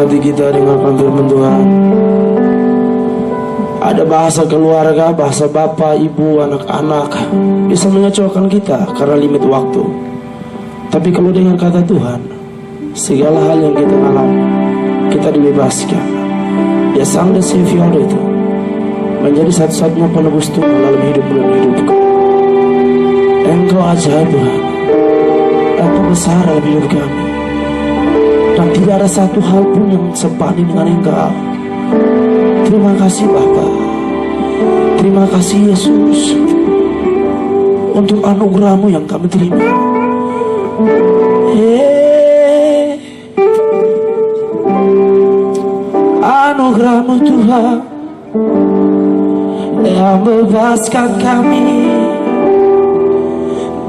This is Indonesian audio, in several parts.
hati kita dengarkan firman Tuhan. Ada bahasa keluarga, bahasa bapak, ibu, anak-anak bisa mengecewakan kita karena limit waktu. Tapi kalau dengan kata Tuhan, segala hal yang kita alami, kita dibebaskan. Dia sang dan Savior itu menjadi satu-satunya penebus Tuhan dalam hidup dan hidupku. Engkau ajaib Tuhan, Engkau besar dalam hidup kami, dan tidak ada satu hal pun yang sebanding dengan Engkau. Terima kasih Bapa, terima kasih Yesus untuk anugerah-Mu yang kami terima. Anugerah-Mu Tuhan yang bebaskan kami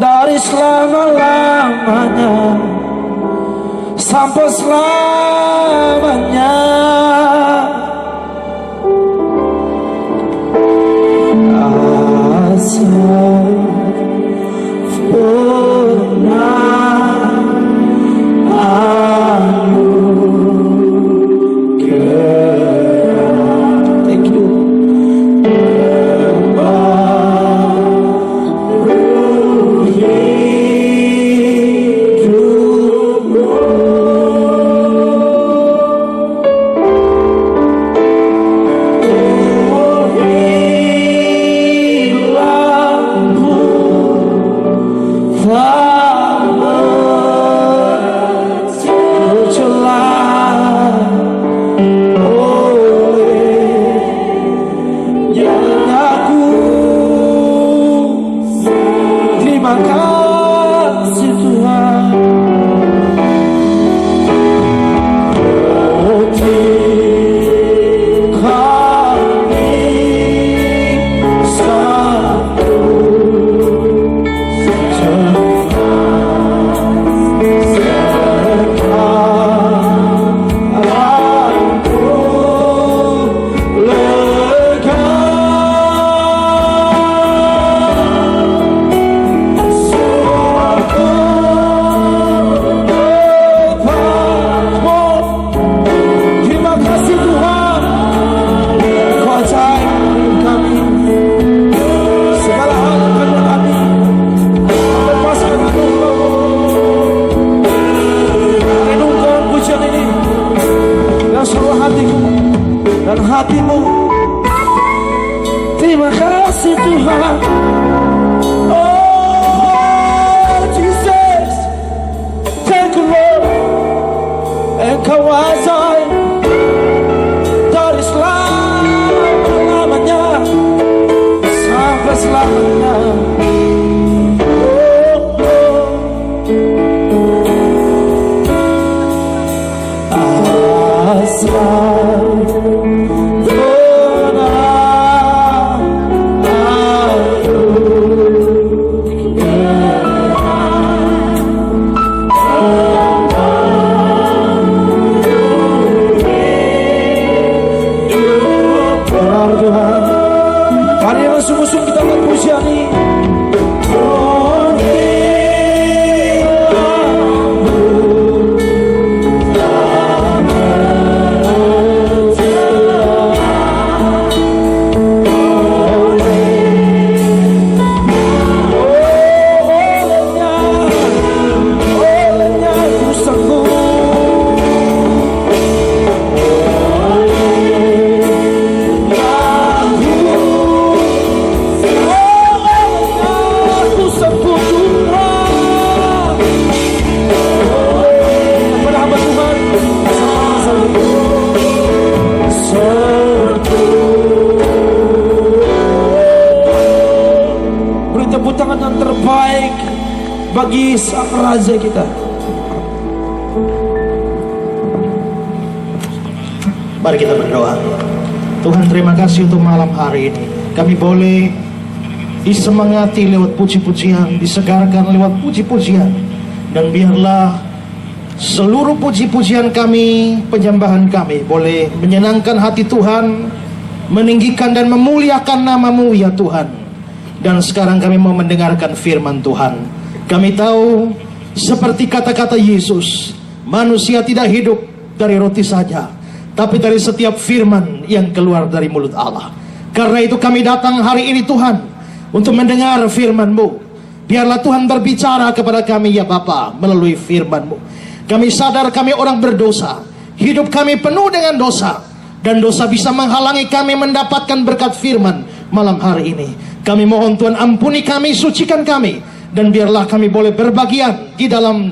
dari selama-lamanya sampai selamanya. Dan hatimu, terima kasih Tuhan. Oh Jesus, thank you Lord. Engkau ajaib dari selama-lamanya sampai selamanya. Mari langsung kita buat pujian ini. Tepuk tangan yang terbaik bagi sang raja kita. Mari kita berdoa. Tuhan, terima kasih untuk malam hari ini. Kami boleh disemangati lewat puji-pujian, disegarkan lewat puji-pujian, dan biarlah seluruh puji-pujian kami, penyembahan kami boleh menyenangkan hati Tuhan, meninggikan dan memuliakan nama-Mu ya Tuhan. Dan sekarang kami mau mendengarkan firman Tuhan. Kami tahu seperti kata-kata Yesus, manusia tidak hidup dari roti saja, tapi dari setiap firman yang keluar dari mulut Allah. Karena itu kami datang hari ini Tuhan, untuk mendengar firman-Mu. Biarlah Tuhan berbicara kepada kami ya Bapa melalui firman-Mu. Kami sadar kami orang berdosa, hidup kami penuh dengan dosa, dan dosa bisa menghalangi kami mendapatkan berkat firman malam hari ini. Kami mohon Tuhan ampuni kami, sucikan kami, dan biarlah kami boleh berbagian di dalam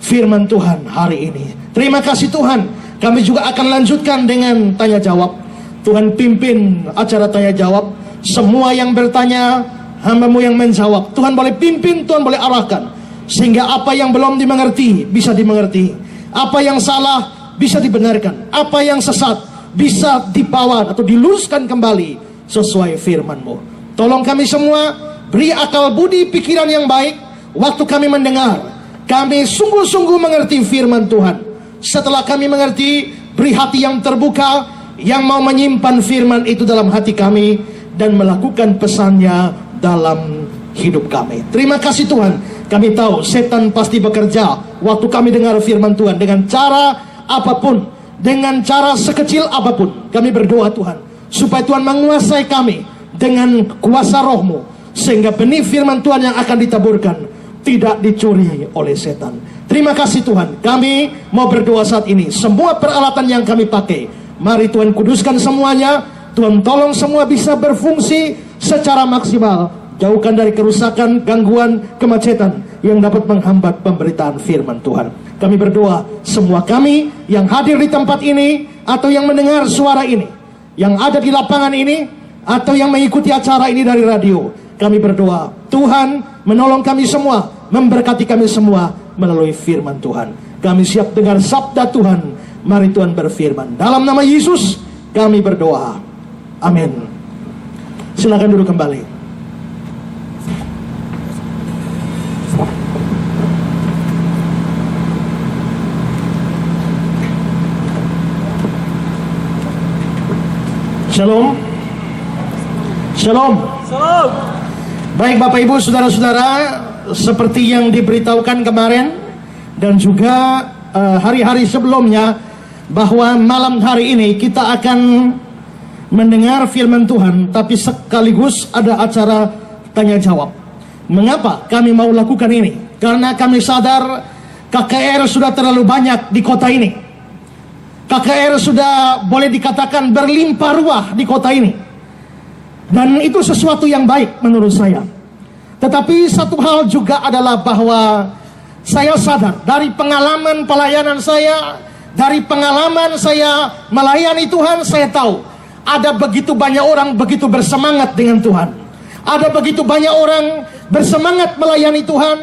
firman Tuhan hari ini. Terima kasih Tuhan. Kami juga akan lanjutkan dengan tanya jawab. Tuhan pimpin acara tanya jawab. Semua yang bertanya, hamba-Mu yang menjawab. Tuhan boleh pimpin, Tuhan boleh arahkan, sehingga apa yang belum dimengerti bisa dimengerti, apa yang salah bisa dibenarkan, apa yang sesat bisa dibawa atau diluruskan kembali sesuai firman-Mu. Tolong kami semua, beri akal budi pikiran yang baik waktu kami mendengar. Kami sungguh-sungguh mengerti firman Tuhan. Setelah kami mengerti, beri hati yang terbuka, yang mau menyimpan firman itu dalam hati kami dan melakukan pesannya dalam hidup kami. Terima kasih Tuhan. Kami tahu setan pasti bekerja waktu kami dengar firman Tuhan dengan cara apapun, dengan cara sekecil apapun. Kami berdoa Tuhan, supaya Tuhan menguasai kami dengan kuasa Roh-Mu, sehingga benih firman Tuhan yang akan ditaburkan tidak dicuri oleh setan. Terima kasih Tuhan. Kami mau berdoa saat ini. Semua peralatan yang kami pakai, mari Tuhan kuduskan semuanya. Tuhan tolong semua bisa berfungsi secara maksimal. Jauhkan dari kerusakan, gangguan, kemacetan yang dapat menghambat pemberitaan firman Tuhan. Kami berdoa, semua kami yang hadir di tempat ini, atau yang mendengar suara ini, yang ada di lapangan ini, atau yang mengikuti acara ini dari radio, kami berdoa, Tuhan menolong kami semua, memberkati kami semua melalui firman Tuhan. Kami siap dengar sabda Tuhan. Mari Tuhan berfirman. Dalam nama Yesus kami berdoa. Amin. Silakan duduk kembali. Shalom. Shalom. Salam. Baik Bapak Ibu Saudara-saudara, seperti yang diberitahukan kemarin dan juga hari-hari sebelumnya, bahwa malam hari ini kita akan mendengar firman Tuhan, tapi sekaligus ada acara tanya jawab. Mengapa kami mau lakukan ini? Karena kami sadar KKR sudah terlalu banyak di kota ini. KKR sudah boleh dikatakan berlimpah ruah di kota ini, dan itu sesuatu yang baik menurut saya. Tetapi satu hal juga adalah bahwa saya sadar dari pengalaman pelayanan saya, dari pengalaman saya melayani Tuhan, saya tahu ada begitu banyak orang begitu bersemangat dengan Tuhan. Ada begitu banyak orang bersemangat melayani Tuhan.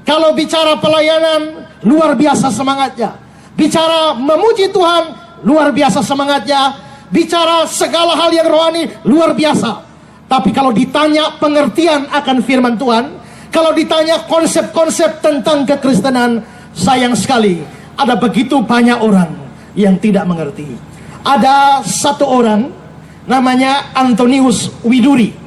Kalau bicara pelayanan, luar biasa semangatnya. Bicara memuji Tuhan, luar biasa semangatnya. Bicara segala hal yang rohani, luar biasa. Tapi kalau ditanya pengertian akan firman Tuhan, kalau ditanya konsep-konsep tentang kekristenan, sayang sekali ada begitu banyak orang yang tidak mengerti. Ada satu orang namanya Antonius Widuri.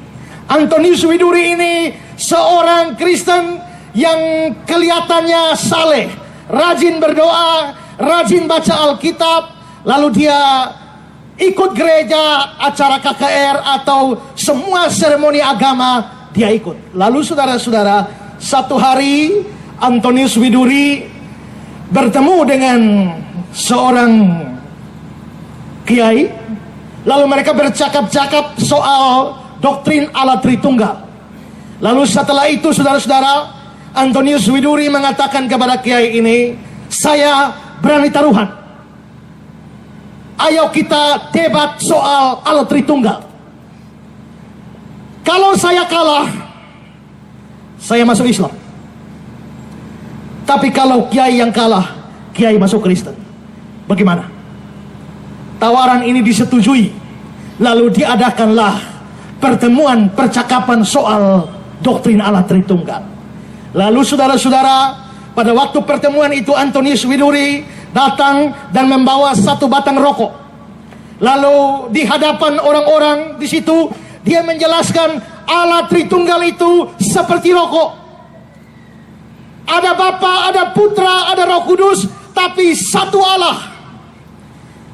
Antonius Widuri ini seorang Kristen yang kelihatannya saleh, rajin berdoa, rajin baca Alkitab, lalu dia ikut gereja, acara KKR atau semua seremoni agama dia ikut. Lalu saudara-saudara, satu hari Antonius Widuri bertemu dengan seorang kiai. Lalu mereka bercakap-cakap soal doktrin Allah Tritunggal. Lalu setelah itu saudara-saudara, Antonius Widuri mengatakan kepada kiai ini, saya berani taruhan, ayo kita debat soal Allah Tritunggal. Kalau saya kalah, saya masuk Islam. Tapi kalau kiai yang kalah, kiai masuk Kristen. Bagaimana? Tawaran ini disetujui. Lalu diadakanlah pertemuan percakapan soal doktrin Allah Tritunggal. Lalu saudara-saudara, pada waktu pertemuan itu Antonius Widuri datang dan membawa satu batang rokok. Lalu di hadapan orang-orang di situ dia menjelaskan Allah Tritunggal itu seperti rokok. Ada Bapa, ada Putra, ada Roh Kudus, tapi satu Allah.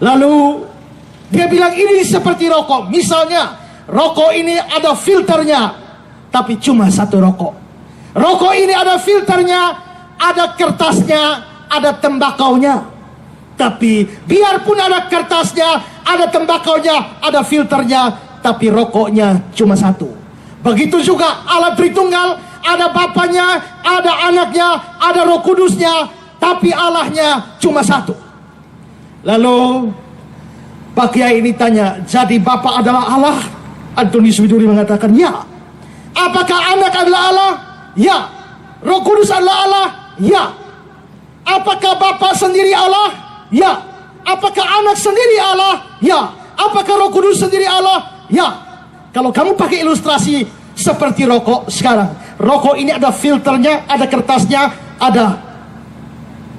Lalu dia bilang ini seperti rokok. Misalnya rokok ini ada filternya, tapi cuma satu rokok. Rokok ini ada filternya, ada kertasnya, ada tembakaunya. Tapi biarpun ada kertasnya, ada tembakaunya, ada filternya, tapi rokoknya cuma satu. Begitu juga Allah Tritunggal, ada Bapaknya, ada Anaknya, ada Roh Kudusnya, tapi Allahnya cuma satu. Lalu Pak Kiai ini tanya, jadi Bapa adalah Allah? Antonius Widuri mengatakan, ya. Apakah Anak adalah Allah? Ya. Roh Kudus adalah Allah? Ya. Apakah Bapa sendiri Allah? Ya. Apakah Anak sendiri Allah? Ya. Apakah Roh Kudus sendiri Allah? Ya. Kalau kamu pakai ilustrasi seperti rokok sekarang, rokok ini ada filternya, ada kertasnya, ada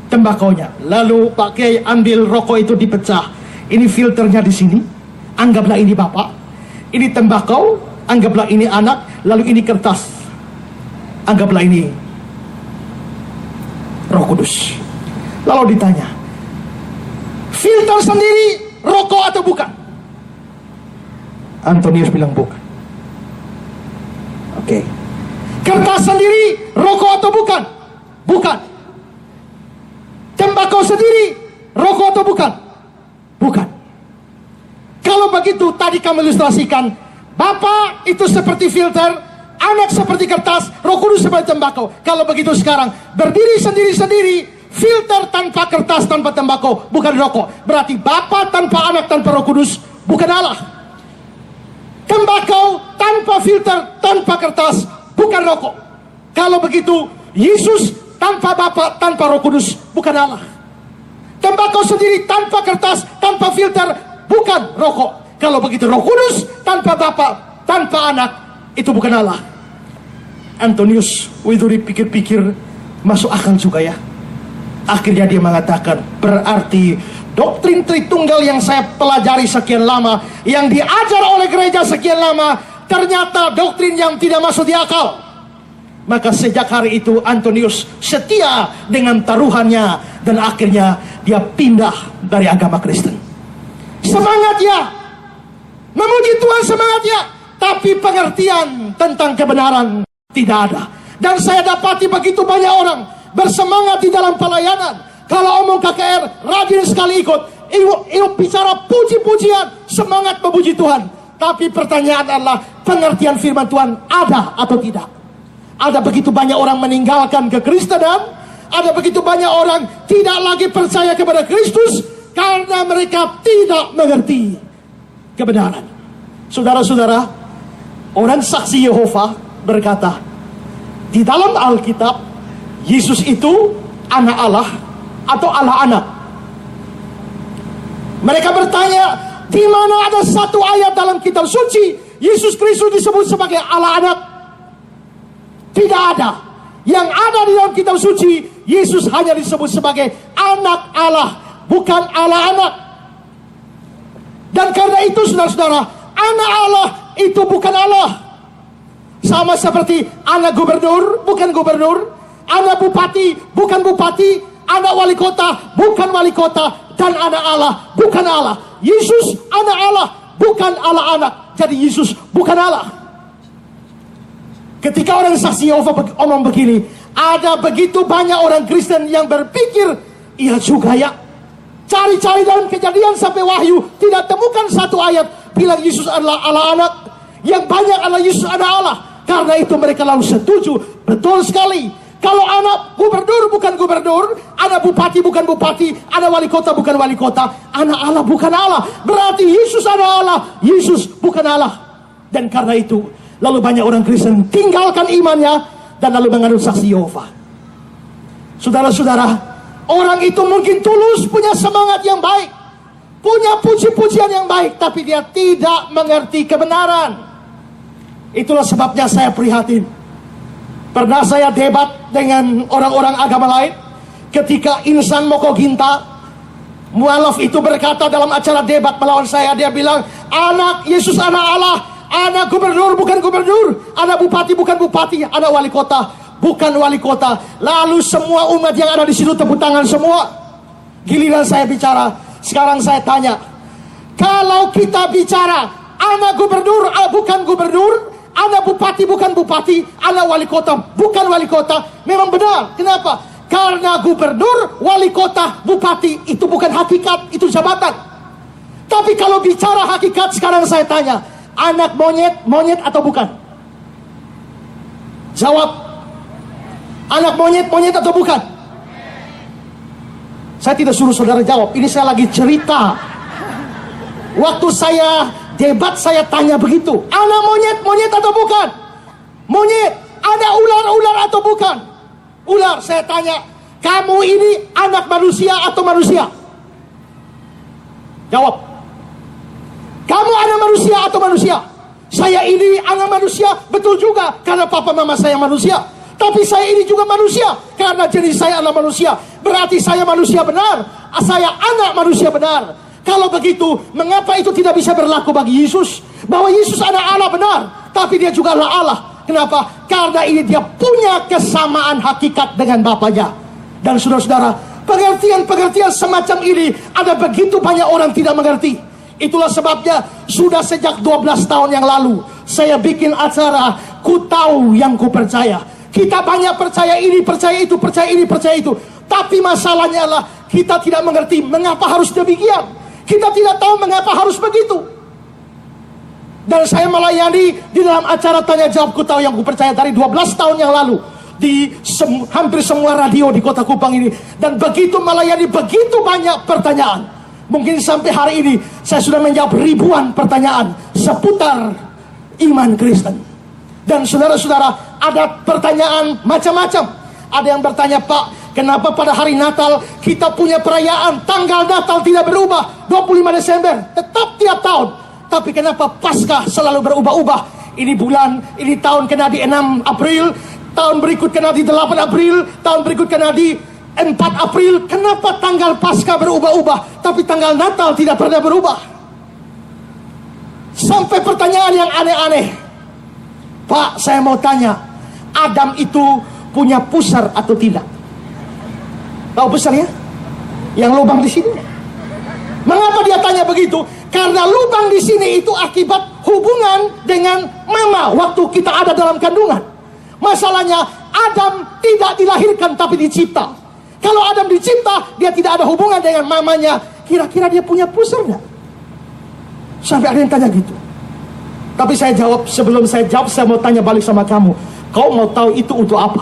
tembakaunya. Lalu Pak Kiai ambil rokok itu dipecah. Ini filternya di sini, anggaplah ini Bapak. Ini tembakau, anggaplah ini Anak. Lalu ini kertas, anggaplah ini Roh Kudus. Lalu ditanya, filter sendiri rokok atau bukan? Antonius bilang bukan. Oke. Kertas sendiri rokok atau bukan? Bukan. Tembakau sendiri rokok atau bukan? Bukan. Kalau begitu tadi kamu ilustrasikan, Bapa itu seperti filter, Anak seperti kertas, Roh Kudus seperti tembakau. Kalau begitu sekarang berdiri sendiri-sendiri, filter tanpa kertas, tanpa tembakau, bukan rokok. Berarti Bapa tanpa Anak, tanpa Roh Kudus, bukan Allah. Tembakau tanpa filter, tanpa kertas, bukan rokok. Kalau begitu, Yesus tanpa Bapa, tanpa Roh Kudus, bukan Allah. Tembakau sendiri tanpa kertas, tanpa filter, bukan rokok. Kalau begitu, Roh Kudus tanpa Bapa, tanpa Anak, itu bukan Allah. Antonius Widuri pikir-pikir, masuk akal juga ya. Akhirnya dia mengatakan, berarti doktrin Tritunggal yang saya pelajari sekian lama, yang diajar oleh gereja sekian lama, ternyata doktrin yang tidak masuk di akal. Maka sejak hari itu Antonius setia dengan taruhannya, dan akhirnya dia pindah dari agama Kristen. Semangat ya, memuji Tuhan semangat ya, tapi pengertian tentang kebenaran tidak ada. Dan saya dapati begitu banyak orang bersemangat di dalam pelayanan. Kalau omong KKR, rajin sekali ikut. Ibu bicara puji-pujian, semangat memuji Tuhan. Tapi pertanyaan adalah, pengertian firman Tuhan ada atau tidak? Ada begitu banyak orang meninggalkan kekristenan. Ada begitu banyak orang tidak lagi percaya kepada Kristus, karena mereka tidak mengerti kebenaran. Saudara-saudara, orang saksi Yehova berkata, di dalam Alkitab, Yesus itu anak Allah atau Allah anak. Mereka bertanya, di mana ada satu ayat dalam kitab suci Yesus Kristus disebut sebagai Allah anak? Tidak ada. Yang ada di dalam kitab suci, Yesus hanya disebut sebagai anak Allah, bukan Allah anak. Dan karena itu saudara-saudara, anak Allah itu bukan Allah. Sama seperti anak gubernur bukan gubernur, anak bupati bukan bupati, anak wali kota bukan wali kota, dan anak Allah bukan Allah. Yesus anak Allah, bukan Allah anak. Jadi Yesus bukan Allah. Ketika orang saksi Yehova omong begini, ada begitu banyak orang Kristen yang berpikir, iya juga ya. Cari-cari dalam Kejadian sampai Wahyu, tidak temukan satu ayat bilang Yesus adalah Allah anak. Yang banyak adalah Yesus anak Allah. Karena itu mereka lalu setuju. Betul sekali. Kalau anak gubernur bukan gubernur, anak bupati bukan bupati, anak wali kota bukan wali kota, anak Allah bukan Allah. Berarti Yesus anak Allah, Yesus bukan Allah. Dan karena itu, lalu banyak orang Kristen tinggalkan imannya dan lalu menganut saksi Yehova. Saudara-saudara, orang itu mungkin tulus, punya semangat yang baik, punya puji-pujian yang baik, tapi dia tidak mengerti kebenaran. Itulah sebabnya saya prihatin. Pernah saya debat dengan orang-orang agama lain. Ketika Insan Moko Ginta, mualaf itu berkata dalam acara debat melawan saya, dia bilang, anak Yesus anak Allah, anak gubernur bukan gubernur, anak bupati bukan bupati, anak wali kota bukan wali kota. Lalu semua umat yang ada di situ tepuk tangan semua. Giliran saya bicara, Sekarang saya tanya, kalau kita bicara anak gubernur, bukan gubernur, anak bupati bukan bupati, anak wali kota bukan wali kota, memang benar. Kenapa? Karena gubernur, wali kota, bupati itu bukan hakikat, itu jabatan. Tapi kalau bicara hakikat, sekarang saya tanya, anak monyet, monyet atau bukan? Jawab. Anak monyet, monyet atau bukan? Saya tidak suruh saudara jawab, ini saya lagi cerita. Waktu saya debat, saya tanya begitu, anak monyet, monyet atau bukan? Monyet. Ada ular, ular atau bukan? Ular. Saya tanya, kamu ini anak manusia atau manusia? Jawab. Kamu anak manusia atau manusia? Saya ini anak manusia, betul juga, karena papa mama saya manusia. Tapi saya ini juga manusia, karena jenis saya anak manusia. Berarti saya manusia benar, saya anak manusia benar. Kalau begitu, mengapa itu tidak bisa berlaku bagi Yesus? Bahwa Yesus adalah Allah benar, tapi dia juga adalah Allah. Kenapa? Karena ini dia punya kesamaan hakikat dengan Bapaknya. Dan saudara-saudara, pengertian-pengertian semacam ini ada begitu banyak orang tidak mengerti. Itulah sebabnya sudah sejak 12 tahun yang lalu saya bikin acara Ku Tahu Yang Ku Percaya. Kita banyak percaya ini, percaya itu, percaya ini, percaya itu. Tapi masalahnya adalah kita tidak mengerti mengapa harus demikian. Kita tidak tahu mengapa harus begitu. Dan saya melayani di dalam acara tanya jawab Ku Tahu Yang Ku Percaya dari 12 tahun yang lalu di hampir semua radio di Kota Kupang ini. Dan begitu melayani begitu banyak pertanyaan. Mungkin sampai hari ini saya sudah menjawab ribuan pertanyaan seputar iman Kristen. Dan saudara-saudara, ada pertanyaan macam-macam. Ada yang bertanya, Pak, kenapa pada hari Natal kita punya perayaan tanggal Natal tidak berubah, 25 Desember tetap tiap tahun, tapi kenapa Paskah selalu berubah-ubah? Ini bulan, ini tahun kena di 6 April, tahun berikut kena di 8 April, tahun berikut kena di 4 April. Kenapa tanggal Paskah berubah-ubah, tapi tanggal Natal tidak pernah berubah? Sampai pertanyaan yang aneh-aneh. Pak, saya mau tanya, Adam itu punya pusar atau tidak? Tahu pusarnya? Yang lubang di sini. Mengapa dia tanya begitu? Karena lubang di sini itu akibat hubungan dengan mama waktu kita ada dalam kandungan. Masalahnya Adam tidak dilahirkan tapi dicipta. Kalau Adam dicipta, dia tidak ada hubungan dengan mamanya. Kira-kira dia punya pusar nggak? Sampai ada yang tanya gitu. Tapi saya jawab, sebelum saya jawab, saya mau tanya balik sama kamu. Kau mau tahu itu untuk apa?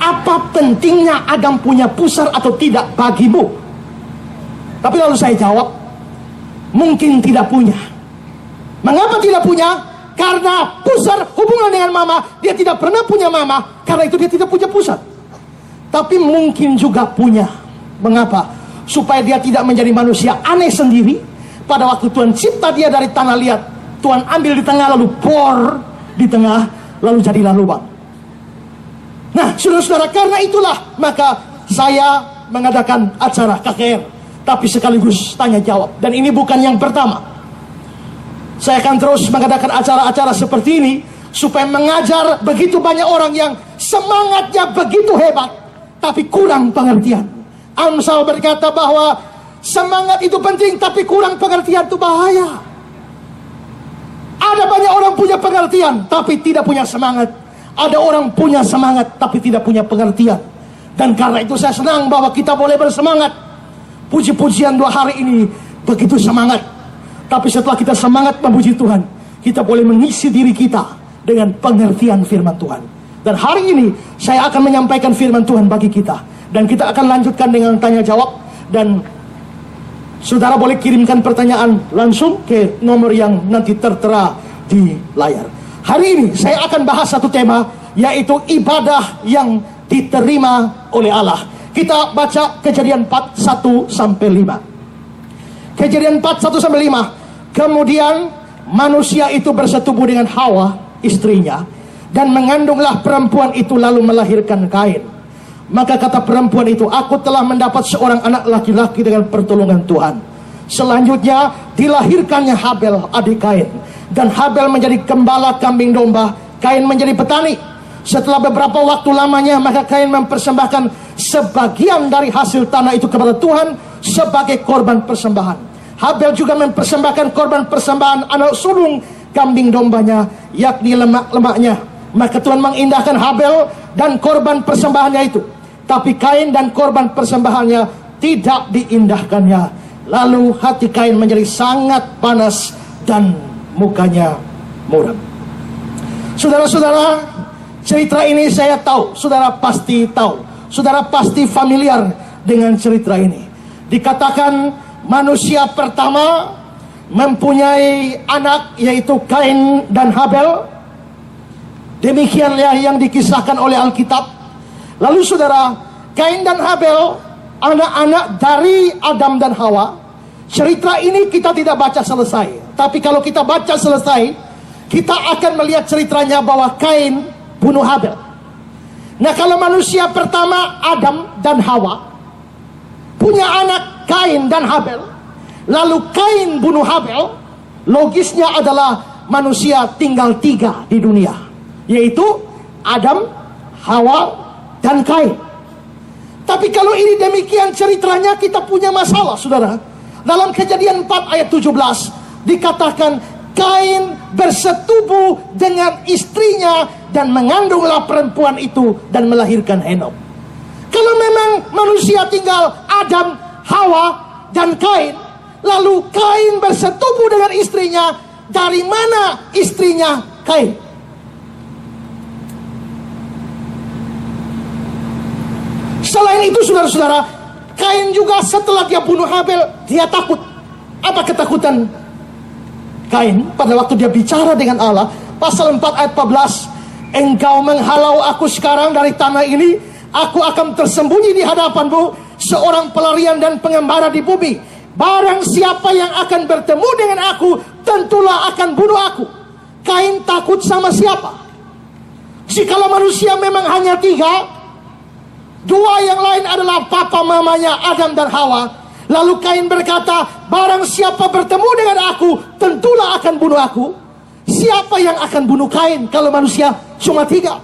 Apa pentingnya Adam punya pusar atau tidak bagimu? Tapi lalu saya jawab, mungkin tidak punya. Mengapa tidak punya? Karena pusar hubungan dengan mama, dia tidak pernah punya mama, karena itu dia tidak punya pusar. Tapi mungkin juga punya. Mengapa? Supaya dia tidak menjadi manusia aneh sendiri. Pada waktu Tuhan cipta dia dari tanah liat, Tuhan ambil di tengah lalu bor di tengah, lalu jadilah lubang. Nah, saudara-saudara, karena itulah maka saya mengadakan acara KKR, tapi sekaligus tanya jawab. Dan ini bukan yang pertama. Saya akan terus mengadakan acara-acara seperti ini supaya mengajar begitu banyak orang yang semangatnya begitu hebat, tapi kurang pengertian. Amsal berkata bahwa semangat itu penting, tapi kurang pengertian itu bahaya. Ada banyak orang punya pengertian, tapi tidak punya semangat. Ada orang punya semangat, tapi tidak punya pengertian. Dan karena itu saya senang bahwa kita boleh bersemangat. Puji-pujian 2 hari ini begitu semangat. Tapi setelah kita semangat memuji Tuhan, kita boleh mengisi diri kita dengan pengertian firman Tuhan. Dan hari ini saya akan menyampaikan firman Tuhan bagi kita. Dan kita akan lanjutkan dengan tanya jawab. Dan saudara boleh kirimkan pertanyaan langsung ke nomor yang nanti tertera di layar. Hari ini saya akan bahas satu tema, yaitu ibadah yang diterima oleh Allah. Kita baca Kejadian 4, 1-5. Kejadian 4, 1-5. Kemudian manusia itu bersetubuh dengan Hawa, istrinya, dan mengandunglah perempuan itu lalu melahirkan Kain. Maka kata perempuan itu, aku telah mendapat seorang anak laki-laki dengan pertolongan Tuhan. Selanjutnya dilahirkannya Habel, adik Kain. Dan Habel menjadi gembala kambing domba, Kain menjadi petani. Setelah beberapa waktu lamanya, maka Kain mempersembahkan sebagian dari hasil tanah itu kepada Tuhan. sebagai korban persembahan. Habel juga mempersembahkan korban persembahan anak sulung kambing dombanya, yakni lemak-lemaknya. Maka Tuhan mengindahkan Habel dan korban persembahannya itu. Tapi Kain dan korban persembahannya tidak diindahkannya. Lalu hati Kain menjadi sangat panas dan mukanya muram. Saudara-saudara, cerita ini saya tahu, saudara pasti tahu, saudara pasti familiar dengan cerita ini. Dikatakan manusia pertama mempunyai anak, yaitu Kain dan Habel. Demikianlah yang dikisahkan oleh Alkitab. Lalu saudara, Kain dan Habel, anak-anak dari Adam dan Hawa. Cerita ini kita tidak baca selesai. Tapi kalau kita baca selesai, kita akan melihat ceritanya bahwa Kain bunuh Habel. Nah, kalau manusia pertama Adam dan Hawa punya anak Kain dan Habel, lalu Kain bunuh Habel, logisnya adalah manusia tinggal 3 di dunia, yaitu Adam, Hawa, dan Kain. Tapi kalau ini demikian ceritanya, kita punya masalah, saudara. Dalam Kejadian 4 ayat 17 dikatakan Kain bersetubuh dengan istrinya dan mengandunglah perempuan itu dan melahirkan Henok. Kalau memang manusia tinggal Adam, Hawa, dan Kain, lalu Kain bersetubuh dengan istrinya, dari mana istrinya Kain? Selain itu, saudara-saudara, Kain juga setelah dia bunuh Habel, dia takut. Apa ketakutan Kain pada waktu dia bicara dengan Allah? Pasal 4 ayat 14, engkau menghalau aku sekarang dari tanah ini, aku akan tersembunyi di hadapanmu, seorang pelarian dan pengembara di bumi. Barang siapa yang akan bertemu dengan aku, tentulah akan bunuh aku. Kain takut sama siapa? Jikalau manusia memang hanya 3, 2 yang lain adalah papa mamanya Adam dan Hawa. Lalu Kain berkata, barang siapa bertemu dengan aku, tentulah akan bunuh aku. Siapa yang akan bunuh Kain kalau manusia cuma 3?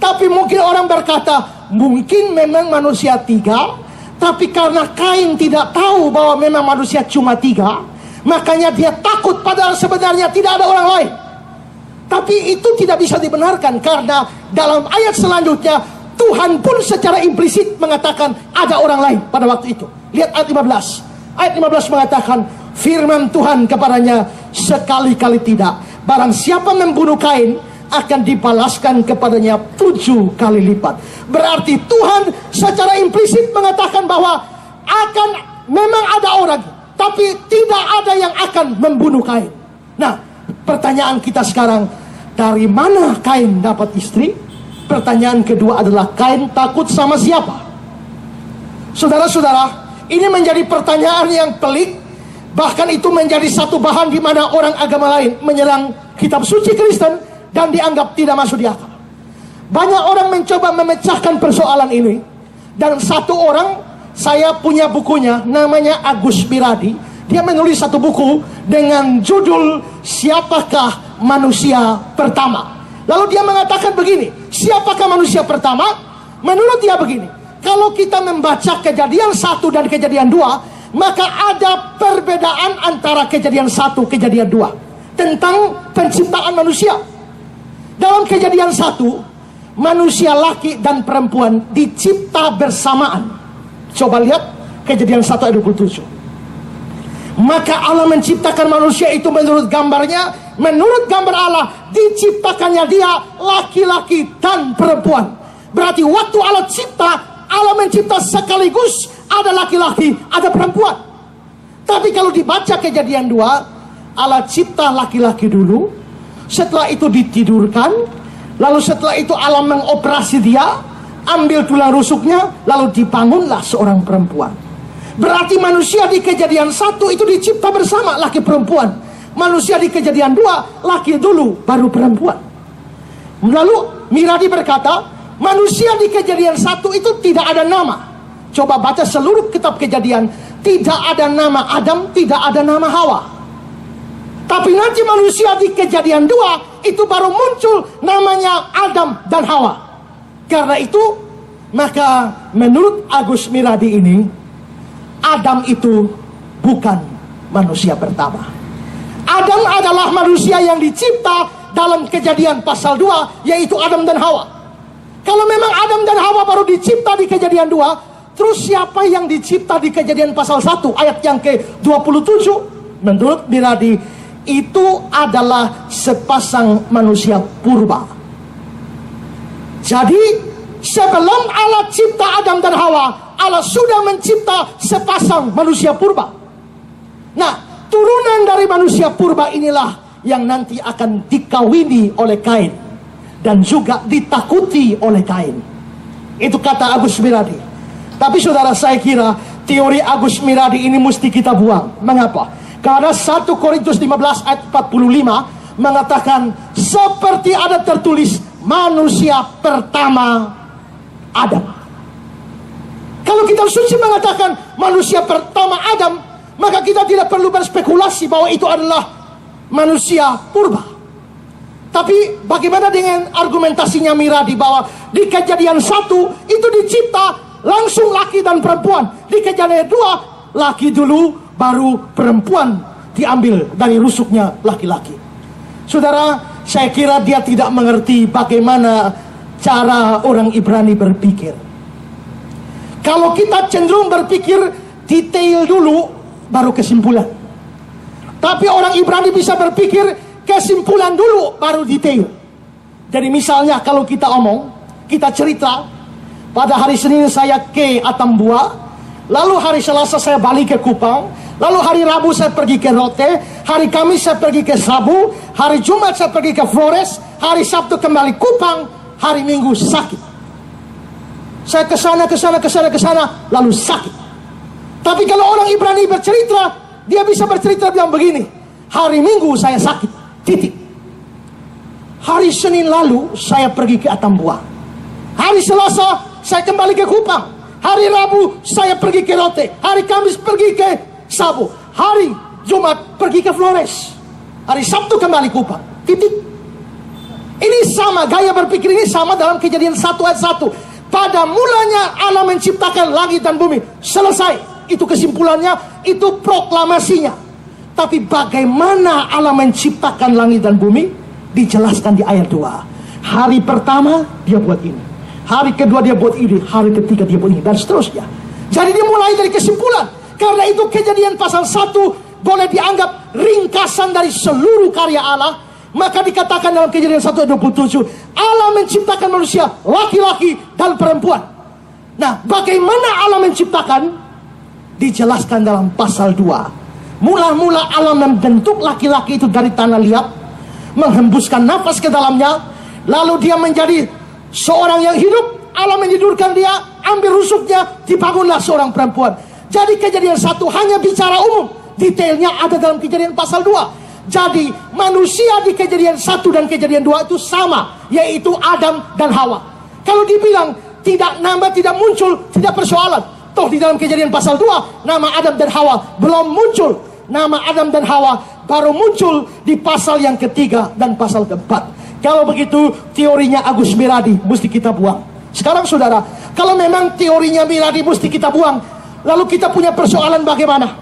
Tapi mungkin orang berkata, mungkin memang manusia 3, tapi karena Kain tidak tahu bahwa memang manusia cuma 3, makanya dia takut, padahal sebenarnya tidak ada orang lain. Tapi itu tidak bisa dibenarkan, karena dalam ayat selanjutnya Tuhan pun secara implisit mengatakan ada orang lain pada waktu itu. Lihat ayat 15. Ayat 15 mengatakan, firman Tuhan kepadanya, sekali-kali tidak. Barang siapa membunuh Kain, akan dibalaskan kepadanya 7 kali lipat. Berarti Tuhan secara implisit mengatakan bahwa akan memang ada orang, tapi tidak ada yang akan membunuh Kain. Nah, pertanyaan kita sekarang, dari mana Kain dapat istri? Pertanyaan kedua adalah, Kain takut sama siapa? Saudara-saudara, ini menjadi pertanyaan yang pelik. Bahkan itu menjadi satu bahan di mana orang agama lain menyerang kitab suci Kristen dan dianggap tidak masuk di akal. Banyak orang mencoba memecahkan persoalan ini. Dan satu orang, saya punya bukunya, namanya Agus Miradi. Dia menulis satu buku dengan judul Siapakah Manusia Pertama. Lalu dia mengatakan begini, siapakah manusia pertama? Menurut dia begini, kalau kita membaca Kejadian 1 dan Kejadian 2, maka ada perbedaan antara Kejadian 1, Kejadian 2 tentang penciptaan manusia. Dalam Kejadian 1, manusia laki dan perempuan dicipta bersamaan. Coba lihat Kejadian 1 ayat 27. Maka Allah menciptakan manusia itu menurut gambarnya, menurut gambar Allah diciptakannya dia laki-laki dan perempuan. Berarti waktu Allah cipta, Allah mencipta sekaligus ada laki-laki, ada perempuan. Tapi kalau dibaca Kejadian 2, Allah cipta laki-laki dulu, setelah itu ditidurkan, lalu setelah itu Allah mengoperasi dia, ambil tulang rusuknya, lalu dibangunlah seorang perempuan. Berarti manusia di Kejadian 1 itu dicipta bersama, laki perempuan. Manusia di Kejadian 2, laki dulu baru perempuan. Lalu Miradi berkata, manusia di Kejadian 1 itu tidak ada nama. Coba baca seluruh kitab Kejadian, tidak ada nama Adam, tidak ada nama Hawa. Tapi nanti manusia di Kejadian 2 itu baru muncul namanya Adam dan Hawa. Karena itu, maka menurut Agus Miradi ini, Adam itu bukan manusia pertama. Adam adalah manusia yang dicipta dalam Kejadian pasal 2, yaitu Adam dan Hawa. Kalau memang Adam dan Hawa baru dicipta di Kejadian 2, terus siapa yang dicipta di Kejadian pasal 1 ayat yang ke-27? Menurut Miradi, itu adalah sepasang manusia purba. Jadi sebelum Allah cipta Adam dan Hawa, Allah sudah mencipta sepasang manusia purba. Nah, turunan dari manusia purba inilah yang nanti akan dikawini oleh Kain dan juga ditakuti oleh Kain. Itu kata Agus Miradi. Tapi saudara, saya kira teori Agus Miradi ini mesti kita buang. Mengapa? Karena 1 Korintus 15 ayat 45 mengatakan seperti ada tertulis manusia pertama Adam. Kalau kitab suci mengatakan manusia pertama Adam, maka kita tidak perlu berspekulasi bahwa itu adalah manusia purba. Tapi bagaimana dengan argumentasinya Miradi bahwa di Kejadian 1 itu dicipta langsung laki dan perempuan. Di Kejadian 2 laki dulu baru perempuan diambil dari rusuknya laki-laki. Saudara, saya kira dia tidak mengerti bagaimana cara orang Ibrani berpikir. Kalau kita cenderung berpikir detail dulu baru kesimpulan. Tapi orang Ibrani bisa berpikir kesimpulan dulu baru detail. Jadi misalnya kalau kita kita cerita, pada hari Senin saya ke Atambua, lalu hari Selasa saya balik ke Kupang, lalu hari Rabu saya pergi ke Rote, hari Kamis saya pergi ke Sabu, hari Jumat saya pergi ke Flores, hari Sabtu kembali Kupang, hari Minggu sakit. Saya kesana, lalu sakit. Tapi kalau orang Ibrani bercerita, dia bisa bercerita bilang begini, hari Minggu saya sakit, titik. Hari Senin lalu saya pergi ke Atambua, hari Selasa saya kembali ke Kupang, hari Rabu saya pergi ke Rote, hari Kamis pergi ke Sabu, hari Jumat pergi ke Flores, hari Sabtu kembali Kupang, titik. Ini sama, gaya berpikir ini sama dalam Kejadian 1 ayat 1. Pada mulanya Allah menciptakan langit dan bumi. Selesai. Itu kesimpulannya, itu proklamasinya. Tapi bagaimana Allah menciptakan langit dan bumi? Dijelaskan di ayat 2. Hari pertama dia buat ini, hari kedua dia buat ini, hari ketiga dia buat ini, dan seterusnya. Jadi dia mulai dari kesimpulan. Karena itu Kejadian pasal 1 boleh dianggap ringkasan dari seluruh karya Allah. Maka dikatakan dalam Kejadian 1 ayat 27, Allah menciptakan manusia laki-laki dan perempuan. Nah, bagaimana Allah menciptakan? Dijelaskan dalam pasal 2. Mula-mula Allah membentuk laki-laki itu dari tanah liat, menghembuskan nafas ke dalamnya, lalu dia menjadi seorang yang hidup. Allah menyidurkan dia, ambil rusuknya, dibangunlah seorang perempuan. Jadi Kejadian 1 hanya bicara umum, detailnya ada dalam Kejadian pasal 2. Jadi manusia di Kejadian 1 dan Kejadian 2 itu sama, yaitu Adam dan Hawa. Kalau dibilang tidak nambah, tidak muncul, tidak persoalan. Toh di dalam Kejadian pasal 2 nama Adam dan Hawa belum muncul. Nama Adam dan Hawa baru muncul di pasal yang ketiga dan pasal keempat. Kalau begitu teorinya Agus Miradi mesti kita buang. Sekarang saudara, kalau memang teorinya Miradi mesti kita buang, lalu kita punya persoalan bagaimana?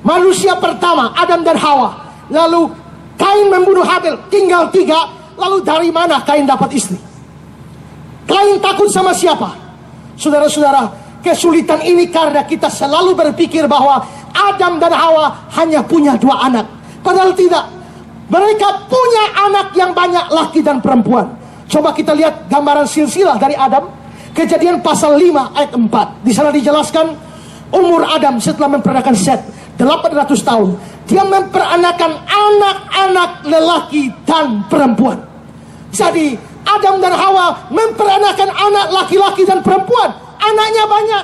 Manusia pertama Adam dan Hawa, lalu Kain membunuh Habel, tinggal 3. Lalu dari mana Kain dapat istri? Kain takut sama siapa? Saudara-saudara, kesulitan ini karena kita selalu berpikir bahwa Adam dan Hawa hanya punya 2 anak. Padahal tidak. Mereka punya anak yang banyak, laki dan perempuan. Coba kita lihat gambaran silsilah dari Adam. Kejadian pasal 5 ayat 4. Di sana dijelaskan umur Adam setelah memperanakan Set 800 tahun. Dia memperanakan anak-anak lelaki dan perempuan. Jadi Adam dan Hawa memperanakan anak laki-laki dan perempuan. Anaknya banyak.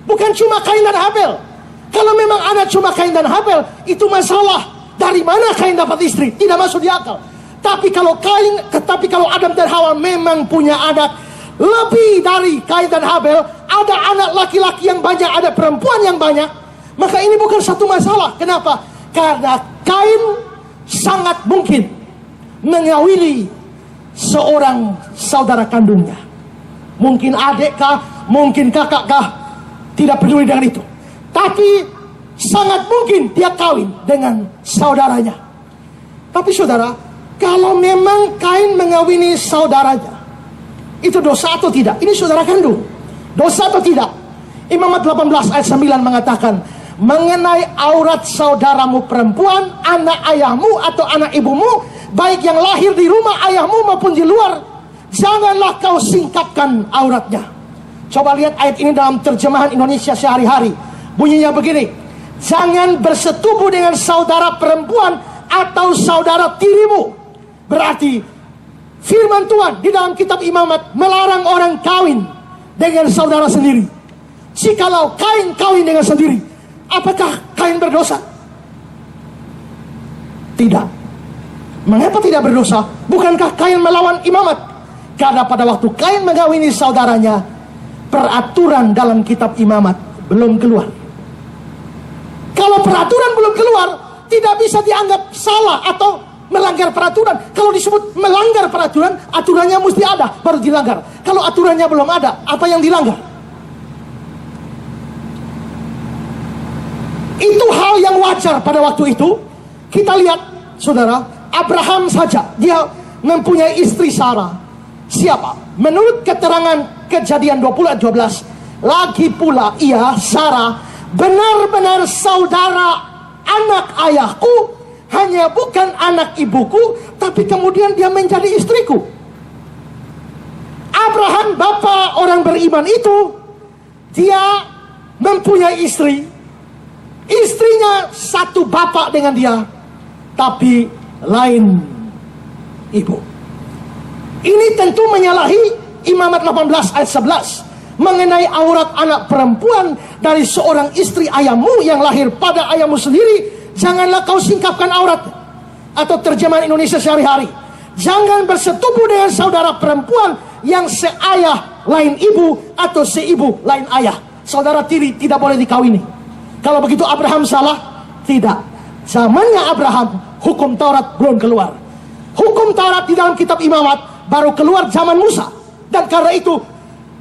Bukan cuma Kain dan Habel. Kalau memang anak cuma Kain dan Habel, itu masalah. Dari mana Kain dapat istri? Tidak masuk di akal. Tapi kalau Adam dan Hawa memang punya anak lebih dari Kain dan Habel, ada anak laki-laki yang banyak, ada perempuan yang banyak, maka ini bukan satu masalah. Kenapa? Karena Kain sangat mungkin mengawini seorang saudara kandungnya. Mungkin adik kah, mungkin kakak kah, tidak peduli dengan itu. Tapi sangat mungkin dia kawin dengan saudaranya. Tapi saudara, kalau memang Kain mengawini saudaranya, itu dosa atau tidak? Ini saudara kandung. Dosa atau tidak? Imamat 18 ayat 9 mengatakan, mengenai aurat saudaramu perempuan, anak ayahmu atau anak ibumu, baik yang lahir di rumah ayahmu maupun di luar, janganlah kau singkapkan auratnya. Coba lihat ayat ini dalam terjemahan Indonesia sehari-hari. Bunyinya begini, jangan bersetubuh dengan saudara perempuan atau saudara tirimu. Berarti firman Tuhan di dalam kitab Imamat melarang orang kawin dengan saudara sendiri. Jikalau Kain kawin dengan sendiri, apakah Kain berdosa? Tidak. Mengapa tidak berdosa? Bukankah Kain melawan Imamat? Karena pada waktu Kain mengawini saudaranya, peraturan dalam kitab Imamat belum keluar. Kalau peraturan belum keluar, tidak bisa dianggap salah atau melanggar peraturan. Kalau disebut melanggar peraturan, aturannya mesti ada baru dilanggar. Kalau aturannya belum ada, apa yang dilanggar? Itu hal yang wajar pada waktu itu. Kita lihat, saudara, Abraham saja, dia mempunyai istri Sarah. Siapa? Menurut keterangan Kejadian 20 ayat 12, lagi pula ia, Sarah, benar-benar saudara anak ayahku, hanya bukan anak ibuku, tapi kemudian dia menjadi istriku. Abraham, bapa orang beriman itu, dia mempunyai istri. Istrinya satu bapak dengan dia, tapi lain ibu. Ini tentu menyalahi Imamat 18 ayat 11 mengenai aurat anak perempuan dari seorang istri ayahmu yang lahir pada ayahmu sendiri. Janganlah kau singkapkan aurat. Atau terjemahan Indonesia sehari-hari, jangan bersetubuh dengan saudara perempuan yang seayah lain ibu atau seibu lain ayah. Saudara tiri tidak boleh dikawini. Kalau begitu Abraham salah? Tidak. Zamannya Abraham, hukum Taurat belum keluar. Hukum Taurat di dalam kitab Imamat baru keluar zaman Musa. Dan karena itu,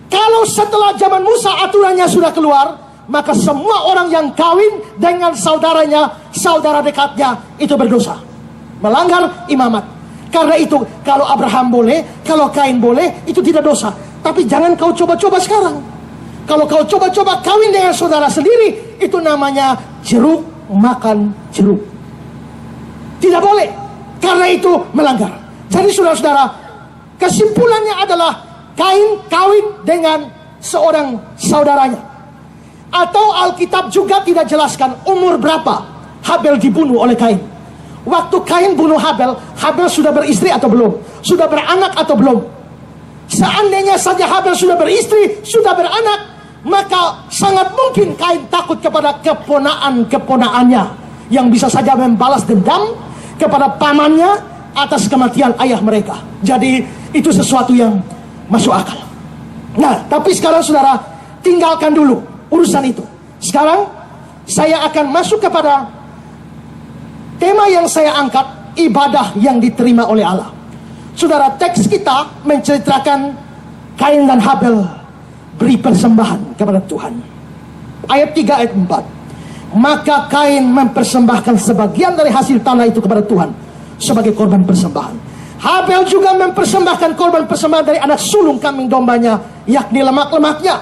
kalau setelah zaman Musa aturannya sudah keluar, maka semua orang yang kawin dengan saudaranya, saudara dekatnya, itu berdosa, melanggar Imamat. Karena itu, kalau Abraham boleh, kalau Kain boleh, itu tidak dosa. Tapi jangan kau coba-coba sekarang. Kalau kau coba-coba kawin dengan saudara sendiri, itu namanya jeruk makan jeruk. Tidak boleh. Karena itu melanggar. Jadi saudara-saudara, kesimpulannya adalah Kain kawin dengan seorang saudaranya. Atau Alkitab juga tidak jelaskan umur berapa Habel dibunuh oleh Kain. Waktu Kain bunuh Habel, Habel sudah beristri atau belum? Sudah beranak atau belum? Seandainya saja Habel sudah beristri, sudah beranak, maka sangat mungkin Kain takut kepada keponakan-keponakannya yang bisa saja membalas dendam kepada pamannya atas kematian ayah mereka. Jadi itu sesuatu yang masuk akal. Nah, tapi sekarang saudara, tinggalkan dulu urusan itu. Sekarang saya akan masuk kepada tema yang saya angkat, ibadah yang diterima oleh Allah. Saudara, teks kita menceritakan Kain dan Habel beri persembahan kepada Tuhan. Ayat 3 ayat 4. Maka Kain mempersembahkan sebagian dari hasil tanah itu kepada Tuhan sebagai korban persembahan. Habel juga mempersembahkan korban persembahan dari anak sulung kambing dombanya, yakni lemak-lemaknya.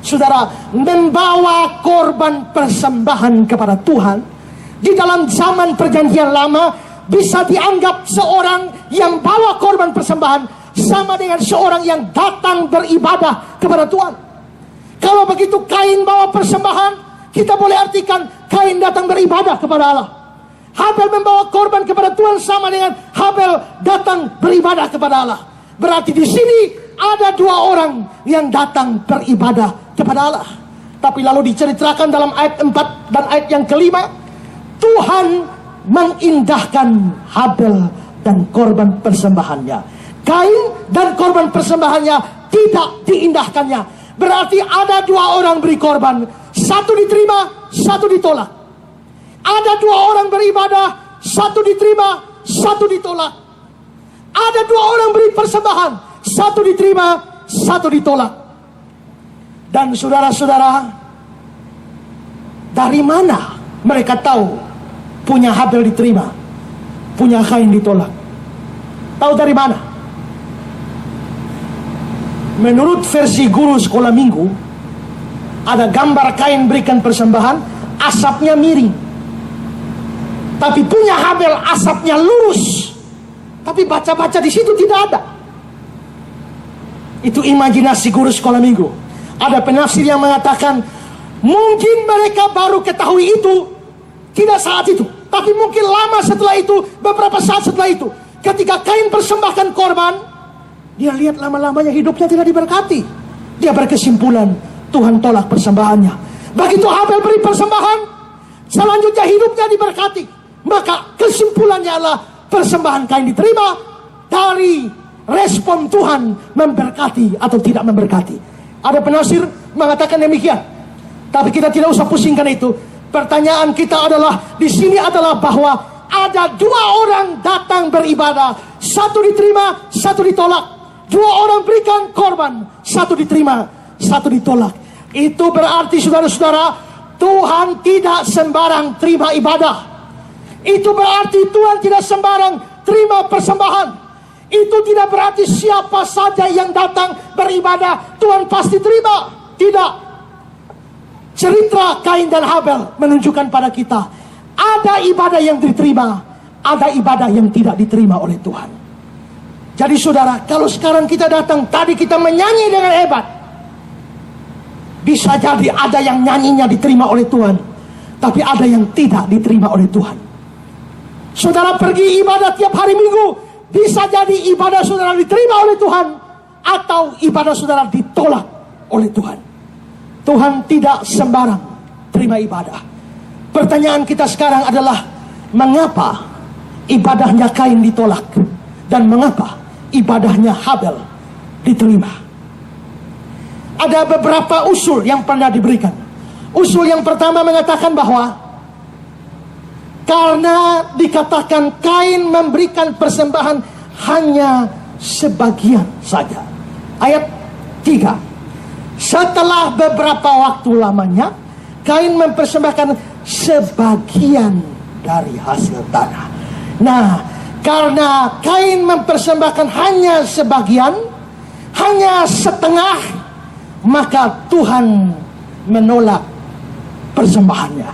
Saudara, membawa korban persembahan kepada Tuhan di dalam zaman perjanjian lama bisa dianggap seorang yang bawa korban persembahan sama dengan seorang yang datang beribadah kepada Tuhan. Kalau begitu Kain bawa persembahan, kita boleh artikan Kain datang beribadah kepada Allah. Habel membawa korban kepada Tuhan sama dengan Habel datang beribadah kepada Allah. Berarti di sini ada dua orang yang datang beribadah kepada Allah. Tapi lalu diceritakan dalam ayat 4 dan ayat yang kelima, Tuhan mengindahkan Habel dan korban persembahannya. Kain dan korban persembahannya tidak diindahkannya. Berarti ada dua orang beri korban, satu diterima, satu ditolak. Ada dua orang beribadah, satu diterima, satu ditolak. Ada dua orang beri persembahan, satu diterima, satu ditolak. Dan saudara-saudara, Dari mana mereka tahu punya Habel diterima, punya Kain ditolak? Tahu dari mana? Menurut versi guru sekolah minggu, ada gambar Kain berikan persembahan, asapnya miring. Tapi punya Habel asapnya lurus. Tapi baca-baca di situ tidak ada. Itu imajinasi guru sekolah minggu. Ada penafsir yang mengatakan mungkin mereka baru ketahui itu tidak saat itu, tapi mungkin lama setelah itu, beberapa saat setelah itu, ketika Kain persembahkan korban, dia lihat lama-lamanya hidupnya tidak diberkati. Dia berkesimpulan Tuhan tolak persembahannya. Begitu Habel beri persembahan, selanjutnya hidupnya diberkati. Maka kesimpulannya adalah persembahan Kain diterima dari respon Tuhan memberkati atau tidak memberkati. Ada penafsir mengatakan demikian. Tapi kita tidak usah pusingkan itu. Pertanyaan kita adalah di sini adalah bahwa ada dua orang datang beribadah, satu diterima, satu ditolak. Dua orang berikan korban, satu diterima, satu ditolak. Itu berarti saudara-saudara, Tuhan tidak sembarang terima ibadah. Itu berarti Tuhan tidak sembarang terima persembahan. Itu tidak berarti siapa saja yang datang beribadah Tuhan pasti terima. Tidak. Cerita Kain dan Habel menunjukkan pada kita ada ibadah yang diterima, ada ibadah yang tidak diterima oleh Tuhan. Jadi saudara, kalau sekarang kita datang, tadi kita menyanyi dengan hebat, bisa jadi ada yang nyanyinya diterima oleh Tuhan, tapi ada yang tidak diterima oleh Tuhan. Saudara pergi ibadah tiap hari Minggu, bisa jadi ibadah saudara diterima oleh Tuhan, atau ibadah saudara ditolak oleh Tuhan. Tuhan tidak sembarang terima ibadah. Pertanyaan kita sekarang adalah, mengapa ibadahnya Kain ditolak? Dan mengapa ibadahnya Habel diterima? Ada beberapa usul yang pernah diberikan. Usul yang pertama mengatakan bahwa karena dikatakan Kain memberikan persembahan hanya sebagian saja. Ayat 3. Setelah beberapa waktu lamanya, Kain mempersembahkan sebagian dari hasil tanah. Nah, karena Kain mempersembahkan hanya sebagian, hanya setengah, maka Tuhan menolak persembahannya.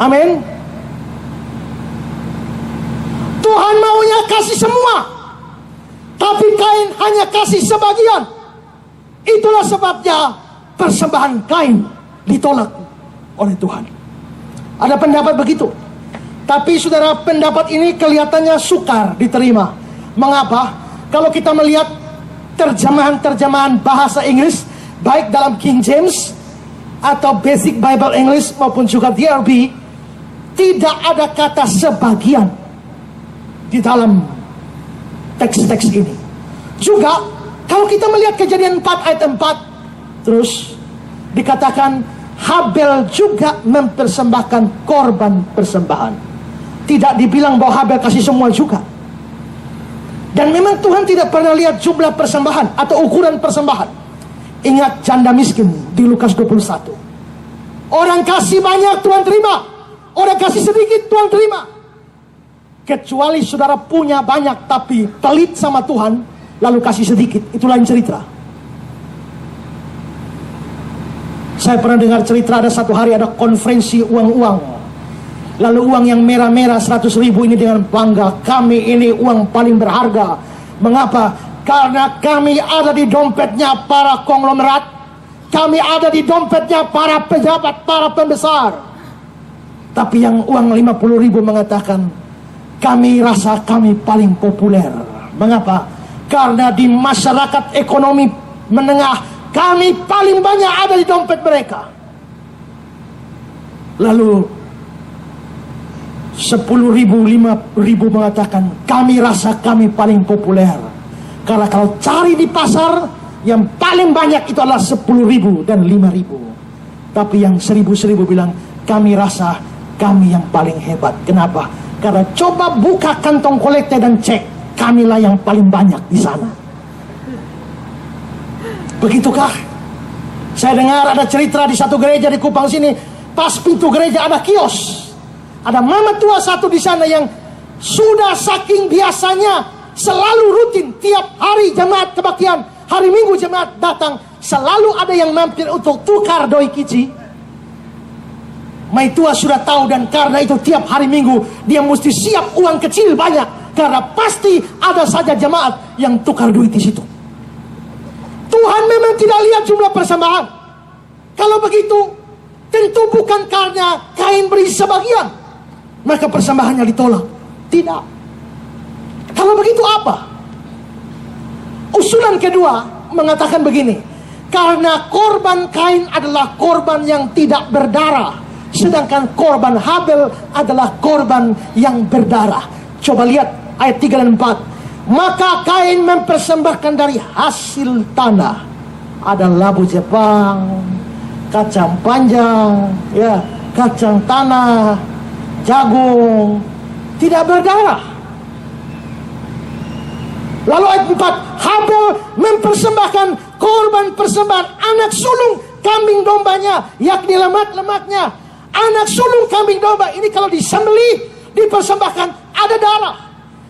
Amin. Tuhan maunya kasih semua, tapi Kain hanya kasih sebagian. Itulah sebabnya persembahan Kain ditolak oleh Tuhan. Ada pendapat begitu. Tapi saudara, pendapat ini kelihatannya sukar diterima. Mengapa? Kalau kita melihat terjemahan-terjemahan bahasa Inggris, baik dalam King James atau Basic Bible English maupun juga DRB, tidak ada kata sebagian di dalam teks-teks ini. Juga kalau kita melihat Kejadian 4 ayat 4, terus dikatakan Habel juga mempersembahkan korban persembahan. Tidak dibilang bahwa Habel kasih semua juga. Dan memang Tuhan tidak pernah lihat jumlah persembahan atau ukuran persembahan. Ingat janda miskin di Lukas 21. Orang kasih banyak Tuhan terima, orang kasih sedikit Tuhan terima. Kecuali saudara punya banyak tapi pelit sama Tuhan, lalu kasih sedikit, itu lain cerita. Saya pernah dengar cerita, ada satu hari ada konferensi uang-uang. Lalu uang yang merah-merah 100.000 ini dengan bangga, kami ini uang paling berharga. Mengapa? Karena kami ada di dompetnya para konglomerat, kami ada di dompetnya para pejabat, para pembesar. Tapi yang uang 50.000 mengatakan, kami rasa kami paling populer. Mengapa? Karena di masyarakat ekonomi menengah, kami paling banyak ada di dompet mereka. Lalu 10.000, 5.000 mengatakan, kami rasa kami paling populer. Karena kalau cari di pasar, yang paling banyak itu adalah 10.000 dan 5.000. Tapi yang 1.000 bilang, kami rasa kami yang paling hebat. Kenapa? Karena coba buka kantong kolektor dan cek, kamilah yang paling banyak di sana. Begitukah? Saya dengar ada cerita di satu gereja di Kupang sini, Pas pintu gereja ada kios. Ada mama tua satu di sana yang sudah saking biasanya selalu rutin tiap hari jemaat kebaktian, hari Minggu jemaat datang, selalu ada yang mampir untuk tukar doi kici. Mai tua sudah tahu, dan karena itu tiap hari Minggu dia mesti siap uang kecil banyak, karena pasti ada saja jemaat yang tukar duit di situ. Tuhan memang tidak lihat jumlah persembahan. Kalau begitu, tentu bukan karena Kain beri sebagian maka persembahannya ditolak. Tidak. Kalau begitu apa? Usulan kedua mengatakan begini, karena korban Kain adalah korban yang tidak berdarah, sedangkan korban Habel adalah korban yang berdarah. Coba lihat ayat 3 dan 4. Maka Kain mempersembahkan dari hasil tanah. Ada labu Jepang, kacang panjang, ya, kacang tanah, jagung, tidak berdarah. Lalu ayat 4, Habel mempersembahkan korban persembahan anak sulung kambing dombanya, yakni lemak-lemaknya. Anak sulung kambing domba ini kalau disembelih, dipersembahkan, ada darah.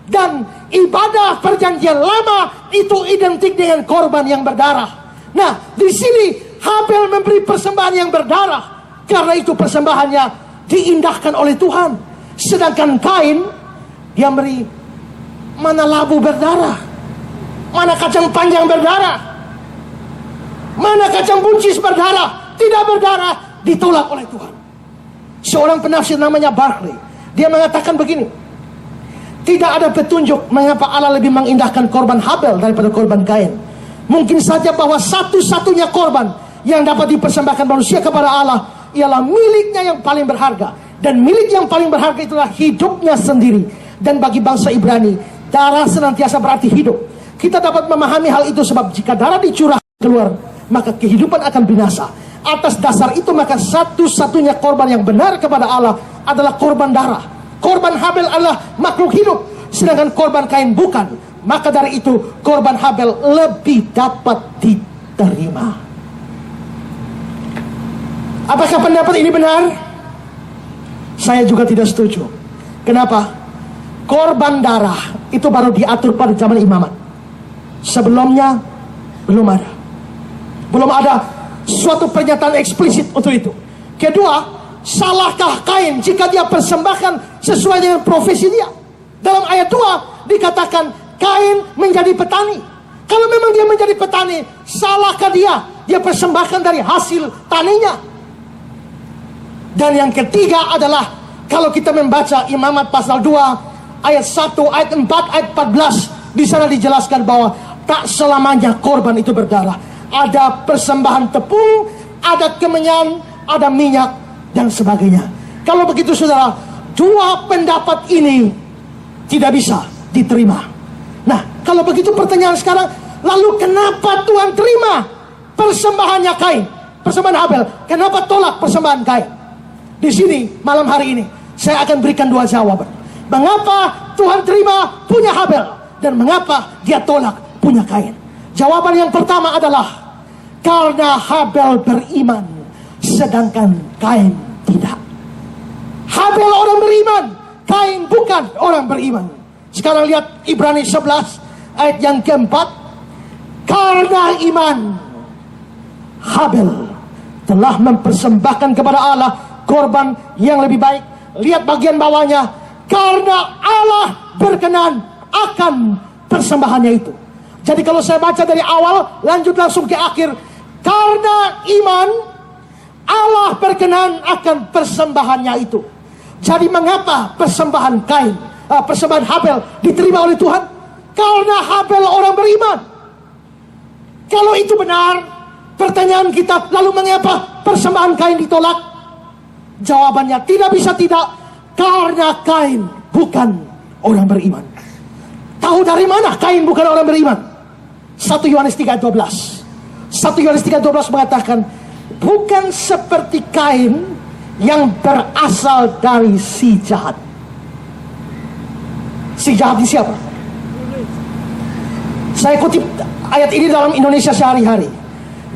Dan ibadah perjanjian lama itu identik dengan korban yang berdarah. Nah, di sini Habel memberi persembahan yang berdarah, karena itu persembahannya diindahkan oleh Tuhan. Sedangkan Kain, dia beri mana labu berdarah, mana kacang panjang berdarah, mana kacang buncis berdarah, tidak berdarah, ditolak oleh Tuhan. Seorang penafsir namanya Barclay, dia mengatakan begini, tidak ada petunjuk mengapa Allah lebih mengindahkan korban Habel daripada korban Kain. Mungkin saja bahwa satu-satunya korban yang dapat dipersembahkan manusia kepada Allah ialah miliknya yang paling berharga. Dan milik yang paling berharga itulah hidupnya sendiri. Dan bagi bangsa Ibrani, darah senantiasa berarti hidup. Kita dapat memahami hal itu sebab jika darah dicurah keluar, maka kehidupan akan binasa. Atas dasar itu maka satu-satunya korban yang benar kepada Allah adalah korban darah. Korban Habel adalah makhluk hidup, sedangkan korban Kain bukan. Maka dari itu korban Habel lebih dapat diterima. Apakah pendapat ini benar? Saya juga tidak setuju. Kenapa? Korban darah itu baru diatur pada zaman imamat. Sebelumnya belum ada. Belum ada suatu pernyataan eksplisit untuk itu. Kedua, salahkah Kain jika dia persembahkan sesuai dengan profesi dia? Dalam ayat 2 dikatakan Kain menjadi petani. Kalau memang dia menjadi petani, salahkah dia? Dia persembahkan dari hasil taninya. Dan yang ketiga adalah kalau kita membaca Imamat pasal 2 ayat 1, ayat 4, ayat 14, di sana dijelaskan bahwa tak selamanya korban itu berdarah. Ada persembahan tepung, ada kemenyan, ada minyak, dan sebagainya. Kalau begitu saudara, dua pendapat ini tidak bisa diterima. Nah, kalau begitu pertanyaan sekarang, lalu kenapa Tuhan terima persembahannya Kain, persembahan Habel? Kenapa tolak persembahan Kain? Di sini malam hari ini saya akan berikan dua jawaban. Mengapa Tuhan terima punya Habel dan mengapa dia tolak punya Kain? Jawaban yang pertama adalah karena Habel beriman, sedangkan Kain tidak. Habel orang beriman, Kain bukan orang beriman. Sekarang lihat Ibrani 11 ayat yang keempat. Karena iman, Habel telah mempersembahkan kepada Allah korban yang lebih baik. Lihat bagian bawahnya, karena Allah berkenan akan persembahannya itu. Jadi kalau saya baca dari awal lanjut langsung ke akhir, karena iman Allah berkenan akan persembahannya itu. Jadi mengapa persembahan Kain, persembahan Habel diterima oleh Tuhan? Karena Habel orang beriman. Kalau itu benar, pertanyaan kita, lalu mengapa persembahan Kain ditolak? Jawabannya tidak bisa tidak, karena Kain bukan orang beriman. Tahu dari mana Kain bukan orang beriman? 1 Yohanes 3:12. 1 Yohanes 3:12 mengatakan, bukan seperti Kain yang berasal dari si jahat. Si jahat ini siapa? Saya kutip ayat ini dalam Indonesia Sehari-Hari.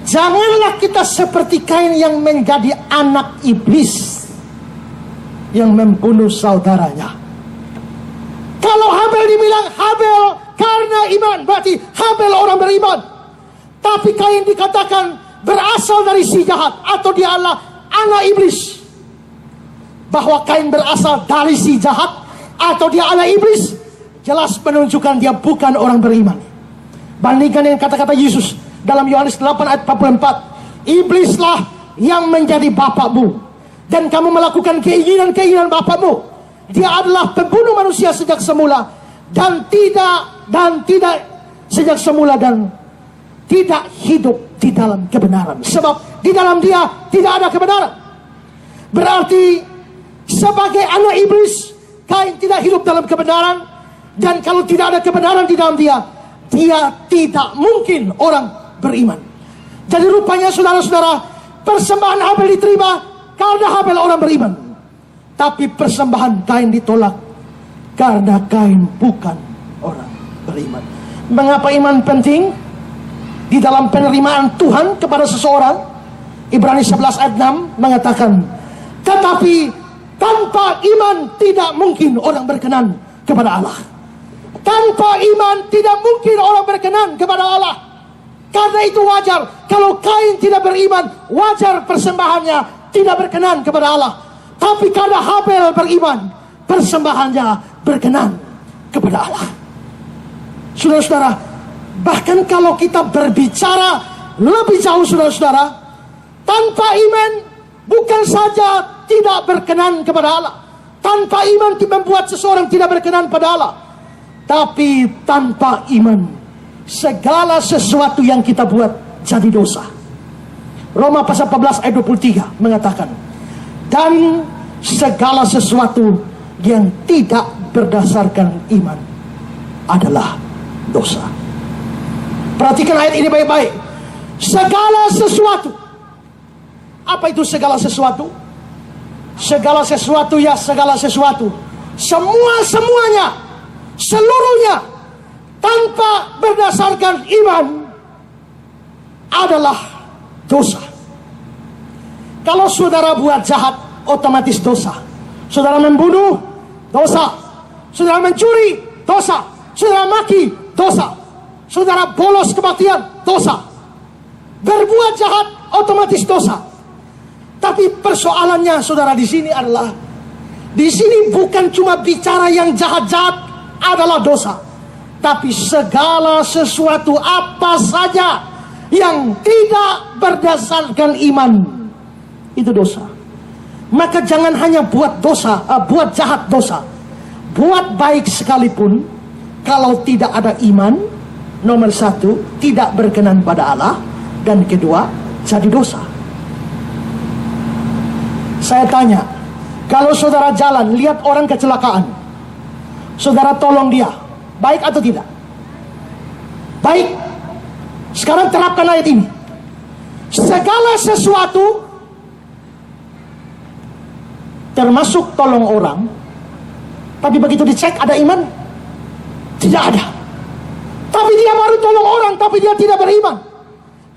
Janganlah kita seperti Kain yang menjadi anak iblis, yang membunuh saudaranya. Kalau Habel dibilang Habel karena iman, berarti Habel orang beriman. Tapi Kain dikatakan berasal dari si jahat, atau dia adalah anak iblis. Bahwa Kain berasal dari si jahat atau dia anak iblis, jelas menunjukkan dia bukan orang beriman. Bandingkan dengan kata-kata Yesus dalam Yohanes 8 ayat 44. Iblislah yang menjadi bapakmu, dan kamu melakukan keinginan-keinginan bapakmu. Dia adalah pembunuh manusia sejak semula, dan tidak sejak semula, dan tidak hidup di dalam kebenaran. Sebab di dalam dia tidak ada kebenaran. Berarti sebagai anak iblis, Kain tidak hidup dalam kebenaran. Dan kalau tidak ada kebenaran di dalam dia tidak mungkin orang beriman. Jadi rupanya saudara-saudara, persembahan Habel diterima karena Habel orang beriman. Tapi persembahan Kain ditolak karena Kain bukan orang beriman. Mengapa iman penting di dalam penerimaan Tuhan kepada seseorang? Ibrani 11 ayat 6 mengatakan, tetapi tanpa iman tidak mungkin orang berkenan kepada Allah. Tanpa iman tidak mungkin orang berkenan kepada Allah. Karena itu wajar kalau Kain tidak beriman, wajar persembahannya tidak berkenan kepada Allah. Tapi karena Habel beriman, persembahannya berkenan kepada Allah. Saudara-saudara, bahkan kalau kita berbicara lebih jauh, saudara-saudara, tanpa iman bukan saja tidak berkenan kepada Allah. Tanpa iman membuat seseorang tidak berkenan pada Allah. Tapi tanpa iman, segala sesuatu yang kita buat jadi dosa. Roma pasal 14 ayat 23 mengatakan, dan segala sesuatu yang tidak berdasarkan iman adalah dosa. Perhatikan ayat ini baik-baik. Segala sesuatu. Apa itu segala sesuatu? Segala sesuatu, ya segala sesuatu. Semuanya, seluruhnya tanpa berdasarkan iman adalah dosa. Kalau saudara buat jahat, otomatis dosa. Saudara membunuh, dosa. Saudara mencuri, dosa. Saudara maki, dosa. Saudara bolos kebaktian, dosa. Berbuat jahat, otomatis dosa. Tapi persoalannya, saudara, di sini adalah, di sini bukan cuma bicara yang jahat-jahat adalah dosa, tapi segala sesuatu apa saja yang tidak berdasarkan iman itu dosa. Maka jangan hanya buat dosa, buat jahat dosa, buat baik sekalipun, kalau tidak ada iman, nomor satu, tidak berkenan pada Allah, dan kedua, jadi dosa. Saya tanya, kalau saudara jalan, lihat orang kecelakaan, saudara tolong dia, baik atau tidak? Baik. Sekarang terapkan ayat ini. Segala sesuatu, termasuk tolong orang, tapi begitu dicek ada iman? Tidak ada. Tapi dia baru tolong orang, tapi dia tidak beriman.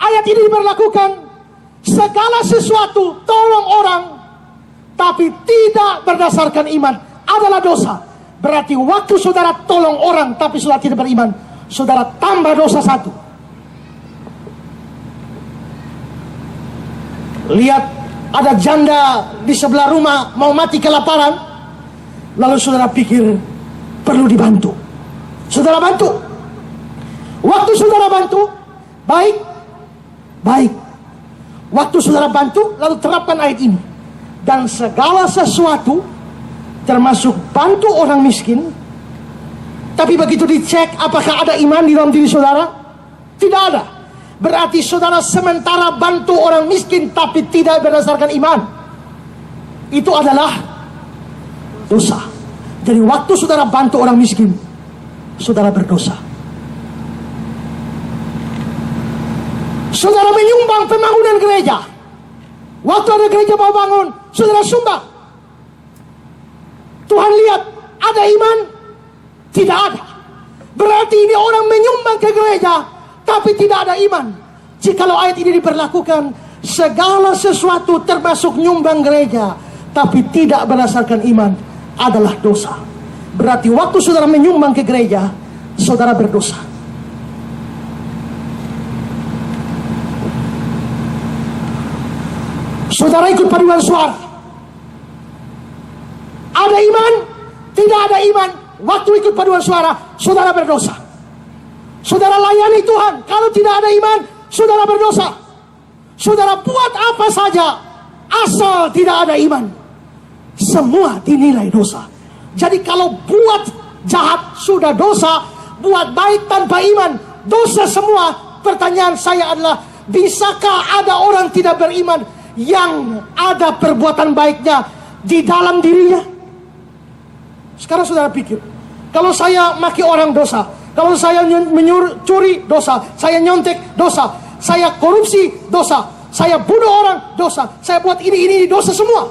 Ayat ini diberlakukan, segala sesuatu tolong orang, tapi tidak berdasarkan iman adalah dosa. Berarti waktu saudara tolong orang tapi saudara tidak beriman, saudara tambah dosa satu. Lihat, ada janda di sebelah rumah mau mati kelaparan, lalu saudara pikir perlu dibantu. Saudara bantu. Waktu saudara bantu, baik. Waktu saudara bantu, lalu terapkan ayat ini. Dan segala sesuatu, termasuk bantu orang miskin, tapi begitu dicek apakah ada iman di dalam diri saudara, tidak ada. Berarti saudara sementara bantu orang miskin tapi tidak berdasarkan iman, itu adalah dosa. Jadi waktu saudara bantu orang miskin, saudara berdosa. Saudara menyumbang pembangunan gereja, waktu ada gereja mau bangun, saudara sumbang. Tuhan lihat, ada iman? Tidak ada. Berarti ini orang menyumbang ke gereja tapi tidak ada iman. Jikalau ayat ini diberlakukan, segala sesuatu termasuk nyumbang gereja, tapi tidak berdasarkan iman adalah dosa. Berarti waktu saudara menyumbang ke gereja, saudara berdosa. Saudara ikut paduan suara, ada iman, tidak ada iman, waktu ikut paduan suara, saudara berdosa. Saudara layani Tuhan, kalau tidak ada iman, saudara berdosa. Saudara buat apa saja, asal tidak ada iman, semua dinilai dosa. Jadi kalau buat jahat sudah dosa, buat baik tanpa iman, dosa semua. Pertanyaan saya adalah, bisakah ada orang tidak beriman yang ada perbuatan baiknya di dalam dirinya? Sekarang saudara pikir, kalau saya maki orang dosa, kalau saya mencuri dosa, saya nyontek dosa, saya korupsi dosa, saya bunuh orang dosa, saya buat ini dosa semua.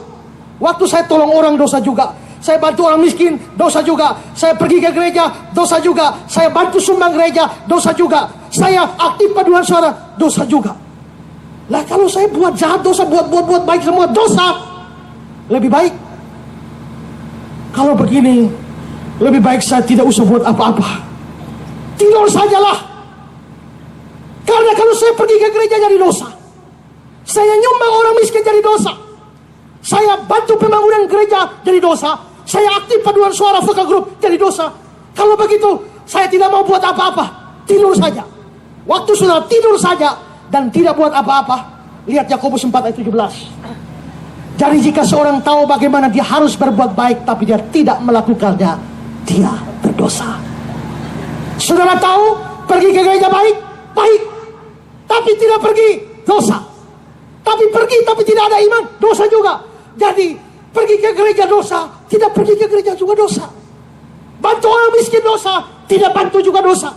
Waktu saya tolong orang dosa juga, saya bantu orang miskin dosa juga, saya pergi ke gereja dosa juga, saya bantu sumbang gereja dosa juga, saya aktif paduan suara dosa juga. Lah kalau saya buat jahat dosa, buat baik semua dosa, lebih baik kalau begini, lebih baik saya tidak usah buat apa-apa, tidur sajalah. Karena kalau saya pergi ke gereja jadi dosa, saya nyumbang orang miskin jadi dosa, saya bantu pembangunan gereja jadi dosa, saya aktif paduan suara vokal grup jadi dosa. Kalau begitu saya tidak mau buat apa-apa, tidur saja. Waktu sudah tidur saja dan tidak buat apa-apa, lihat Yakobus 4 ayat 17. Jadi jika seorang tahu bagaimana dia harus berbuat baik, tapi dia tidak melakukannya, dia berdosa. Saudara tahu pergi ke gereja baik, tapi tidak pergi, dosa. Tapi pergi tapi tidak ada iman, dosa juga. Jadi pergi ke gereja dosa, tidak pergi ke gereja juga dosa. Bantu orang miskin dosa, tidak bantu juga dosa.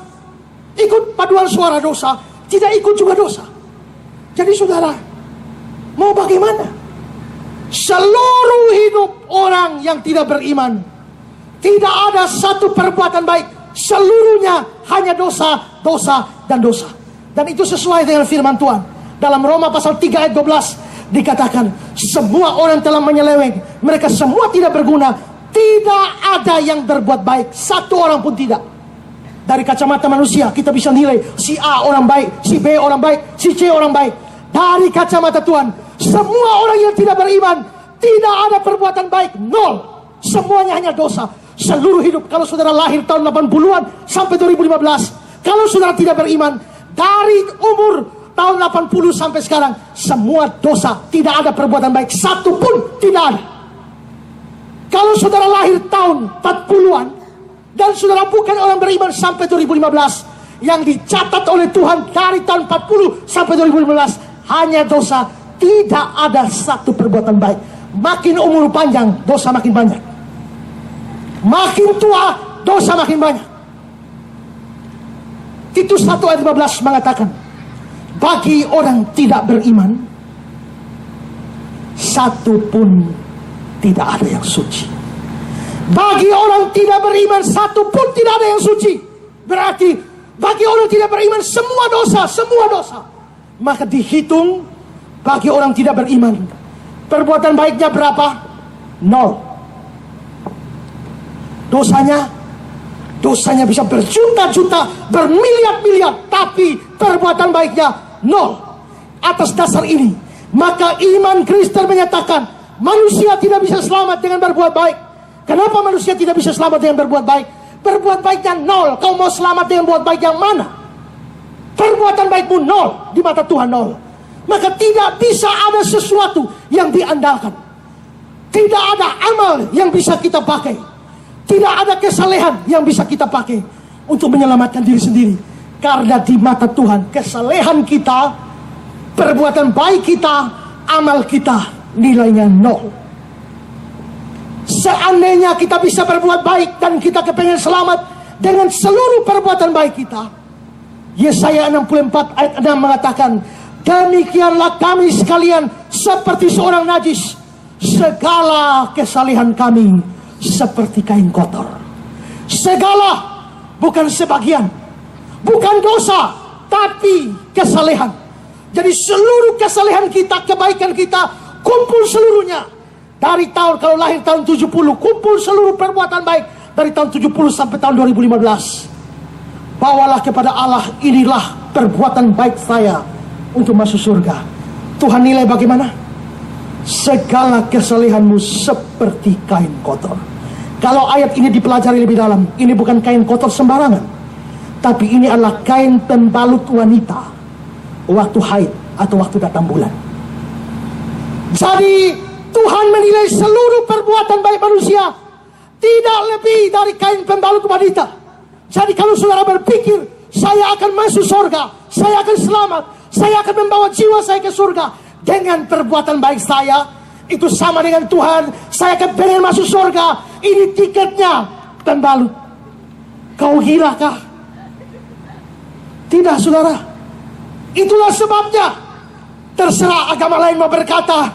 Ikut paduan suara dosa, tidak ikut juga dosa. Jadi saudara, mau bagaimana? Seluruh hidup orang yang tidak beriman, tidak ada satu perbuatan baik, seluruhnya hanya dosa, dosa, dan dosa. Dan itu sesuai dengan firman Tuhan. Dalam Roma pasal 3 ayat 12 dikatakan, semua orang telah menyeleweng, mereka semua tidak berguna, tidak ada yang berbuat baik, satu orang pun tidak. Dari kacamata manusia kita bisa nilai si A orang baik, si B orang baik, si C orang baik. Dari kacamata Tuhan, semua orang yang tidak beriman, tidak ada perbuatan baik, nol. Semuanya hanya dosa. Seluruh hidup, kalau saudara lahir tahun 80-an sampai 2015, kalau saudara tidak beriman, dari umur tahun 80 sampai sekarang, semua dosa, tidak ada perbuatan baik, satu pun tidak ada. Kalau saudara lahir tahun 40-an, dan saudara bukan orang beriman sampai 2015, yang dicatat oleh Tuhan dari tahun 40 sampai 2015, hanya dosa, tidak ada satu perbuatan baik. Makin umur panjang, dosa makin banyak. Makin tua, dosa makin banyak. Titus 1 ayat 15 mengatakan, bagi orang tidak beriman, satu pun tidak ada yang suci. Bagi orang tidak beriman, satu pun tidak ada yang suci. Berarti bagi orang tidak beriman, semua dosa. Maka dihitung bagi orang tidak beriman, perbuatan baiknya berapa? Nol. Dosanya bisa berjuta-juta, bermiliar-miliar, tapi perbuatan baiknya nol. Atas dasar ini, maka iman Kristen menyatakan manusia tidak bisa selamat dengan berbuat baik. Kenapa manusia tidak bisa selamat dengan berbuat baik? Berbuat baiknya nol. Kau mau selamat dengan berbuat baik yang mana? Perbuatan baikmu nol, di mata Tuhan nol. Maka tidak bisa ada sesuatu yang diandalkan. Tidak ada amal yang bisa kita pakai. Tidak ada kesalehan yang bisa kita pakai untuk menyelamatkan diri sendiri. Karena di mata Tuhan, kesalehan kita, perbuatan baik kita, amal kita, nilainya nol. Seandainya kita bisa berbuat baik dan kita kepengen selamat dengan seluruh perbuatan baik kita, Yesaya 64 ayat 6 mengatakan, demikianlah kami sekalian seperti seorang najis, segala kesalehan kami seperti kain kotor. Segala, bukan sebagian, bukan dosa, tapi kesalehan. Jadi seluruh kesalehan kita, kebaikan kita, kumpul seluruhnya. Dari tahun, kalau lahir tahun 70, kumpul seluruh perbuatan baik dari tahun 70 sampai tahun 2015. Bawalah kepada Allah, inilah perbuatan baik saya untuk masuk surga. Tuhan nilai bagaimana? Segala kesalehanmu seperti kain kotor. Kalau ayat ini dipelajari lebih dalam, ini bukan kain kotor sembarangan, tapi ini adalah kain pembalut wanita waktu haid atau waktu datang bulan. Jadi Tuhan menilai seluruh perbuatan baik manusia tidak lebih dari kain pembalut wanita. Jadi kalau saudara berpikir, saya akan masuk surga, saya akan selamat, saya akan membawa jiwa saya ke surga dengan perbuatan baik saya, itu sama dengan Tuhan, saya akan pengen masuk surga, ini tiketnya pembalut. Kau gila kah? Tidak, saudara. Itulah sebabnya terserah agama lain mau berkata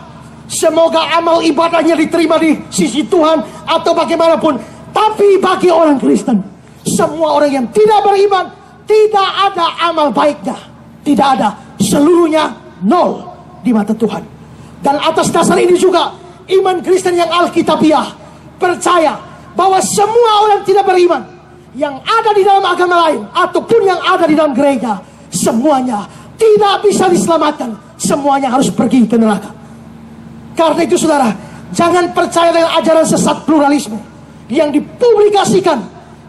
semoga amal ibadahnya diterima di sisi Tuhan atau bagaimanapun, tapi bagi orang Kristen, semua orang yang tidak beriman, tidak ada amal baiknya, tidak ada, seluruhnya nol di mata Tuhan. Dan atas dasar ini juga iman Kristen yang Alkitabiah percaya bahwa semua orang tidak beriman yang ada di dalam agama lain ataupun yang ada di dalam gereja, semuanya tidak bisa diselamatkan, semuanya harus pergi ke neraka. Karena itu saudara, jangan percaya dengan ajaran sesat pluralisme yang dipublikasikan,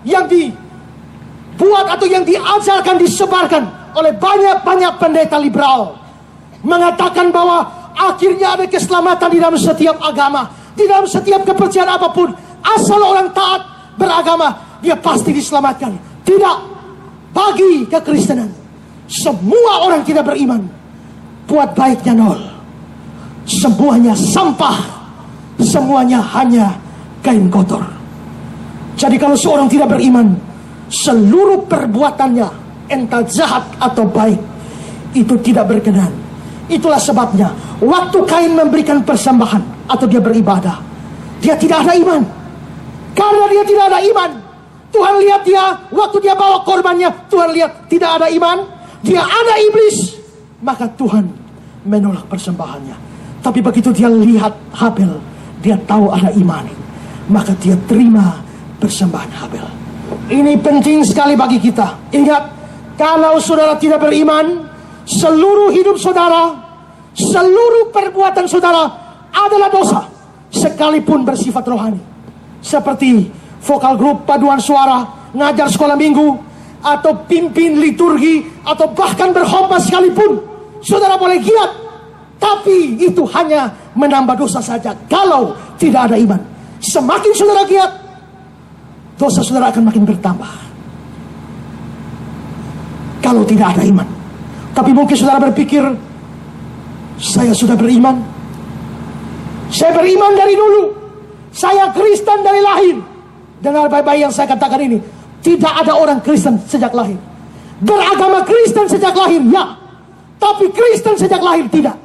yang dibuat atau yang diajarkan, disebarkan oleh banyak-banyak pendeta liberal, mengatakan bahwa akhirnya ada keselamatan di dalam setiap agama, di dalam setiap kepercayaan apapun, asal orang taat beragama, dia pasti diselamatkan. Tidak, bagi kekristenan semua orang tidak beriman, buat baiknya nol, semuanya sampah, semuanya hanya kain kotor. Jadi kalau seorang tidak beriman, seluruh perbuatannya entah jahat atau baik itu tidak berkenan. Itulah sebabnya waktu Kain memberikan persembahan atau dia beribadah, dia tidak ada iman. Karena dia tidak ada iman, Tuhan lihat dia waktu dia bawa korbannya, Tuhan lihat tidak ada iman, dia ada iblis, maka Tuhan menolak persembahannya. Tapi begitu dia lihat Habel, dia tahu ada iman, maka dia terima persembahan Habel. Ini penting sekali bagi kita. Ingat, kalau saudara tidak beriman, seluruh hidup saudara, seluruh perbuatan saudara adalah dosa, sekalipun bersifat rohani. Seperti vokal grup, paduan suara, ngajar sekolah minggu, atau pimpin liturgi, atau bahkan berkhotbah sekalipun, saudara boleh giat, tapi itu hanya menambah dosa saja kalau tidak ada iman. Semakin saudara giat, dosa saudara akan makin bertambah kalau tidak ada iman. Tapi mungkin saudara berpikir, saya sudah beriman, saya beriman dari dulu, saya Kristen dari lahir. Dengar baik-baik yang saya katakan ini, tidak ada orang Kristen sejak lahir. Beragama Kristen sejak lahir, ya, tapi Kristen sejak lahir tidak.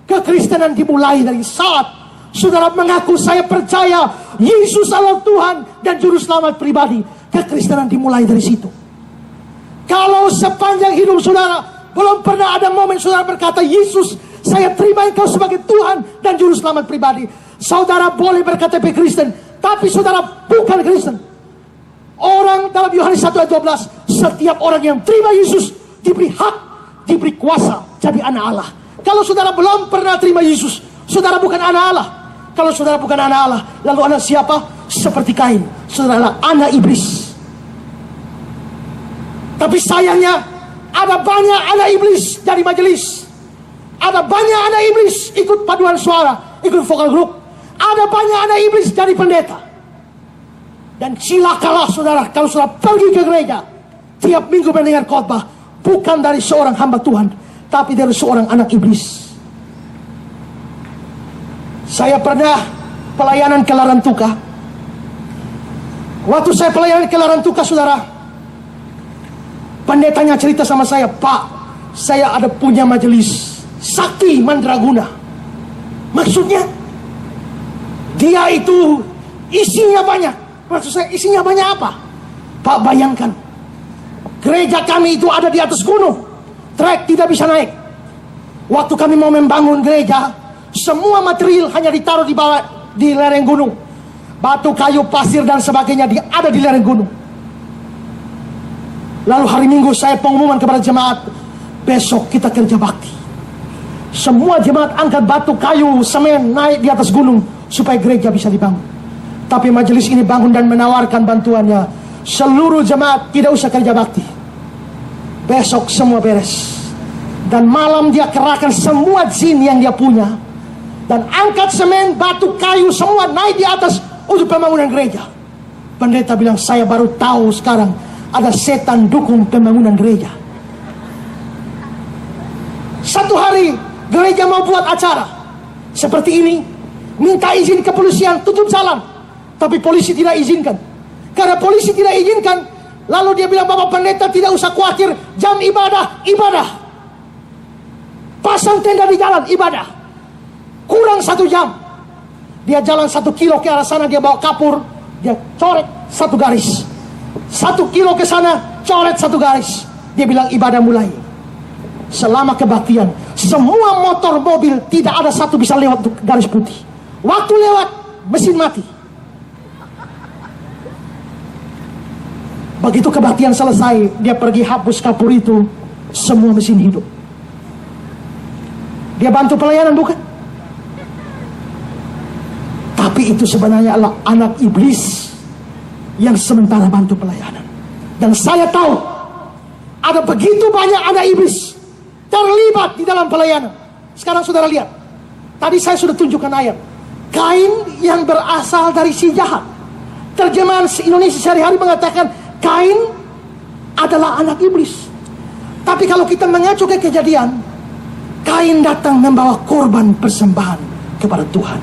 Kekristenan dimulai dari saat saudara mengaku saya percaya Yesus adalah Tuhan dan Juru Selamat pribadi. Kekristenan dimulai dari situ. Kalau sepanjang hidup saudara belum pernah ada momen saudara berkata, Yesus, saya terima Engkau sebagai Tuhan dan Juru Selamat pribadi, saudara boleh berKTP Kristen, tapi saudara bukan Kristen. Orang dalam Yohanes 1 ayat 12, setiap orang yang terima Yesus diberi hak, diberi kuasa jadi anak Allah. Kalau saudara belum pernah terima Yesus, saudara bukan anak Allah. Kalau saudara bukan anak Allah, lalu anak siapa? Seperti Kain, saudara adalah anak iblis. Tapi sayangnya ada banyak anak iblis dari majelis, ada banyak anak iblis ikut paduan suara, ikut vokal grup, ada banyak anak iblis dari pendeta. Dan cilakalah saudara kalau saudara pergi ke gereja tiap minggu mendengar khotbah bukan dari seorang hamba Tuhan, tapi dari seorang anak iblis. Saya pernah pelayanan ke Larantuka. Waktu saya pelayanan ke Larantuka, saudara, pendetanya cerita sama saya, Pak, saya ada punya majelis Sakti Mandraguna. Maksudnya dia itu isinya banyak. Maksud saya isinya banyak apa? Pak, bayangkan, gereja kami itu ada di atas gunung, trek tidak bisa naik. Waktu kami mau membangun gereja, semua material hanya ditaruh di bawah, di lereng gunung. Batu, kayu, pasir dan sebagainya ada di lereng gunung. Lalu hari Minggu saya pengumuman kepada jemaat, besok kita kerja bakti. Semua jemaat angkat batu, kayu, semen naik di atas gunung supaya gereja bisa dibangun. Tapi majelis ini bangun dan menawarkan bantuannya. Seluruh jemaat tidak usah kerja bakti. Besok semua beres. Dan malam dia kerahkan semua jin yang dia punya. Dan angkat semen, batu, kayu, semua naik di atas untuk pembangunan gereja. Pendeta bilang, saya baru tahu sekarang ada setan dukung pembangunan gereja. Satu hari gereja mau buat acara seperti ini, minta izin kepolisian tutup jalan, tapi polisi tidak izinkan. Karena polisi tidak izinkan, lalu dia bilang, Bapak Pendeta tidak usah khawatir, jam ibadah. Pasang tenda di jalan, ibadah. Kurang 1 jam, dia jalan 1 kilo ke arah sana, dia bawa kapur, dia coret 1 garis. 1 kilo ke sana, coret 1 garis. Dia bilang ibadah mulai. Selama kebaktian, semua motor, mobil, tidak ada satu bisa lewat garis putih. Waktu lewat, mesin mati. Begitu kebaktian selesai, dia pergi hapus kapur itu, semua mesin hidup. Dia bantu pelayanan, bukan? Tapi itu sebenarnya adalah anak iblis yang sementara bantu pelayanan. Dan saya tahu ada begitu banyak anak iblis terlibat di dalam pelayanan. Sekarang saudara lihat, tadi saya sudah tunjukkan ayat Kain yang berasal dari si jahat. Terjemahan Indonesia sehari-hari mengatakan Kain adalah anak iblis. Tapi kalau kita mengacu ke Kejadian, Kain datang membawa korban persembahan kepada Tuhan.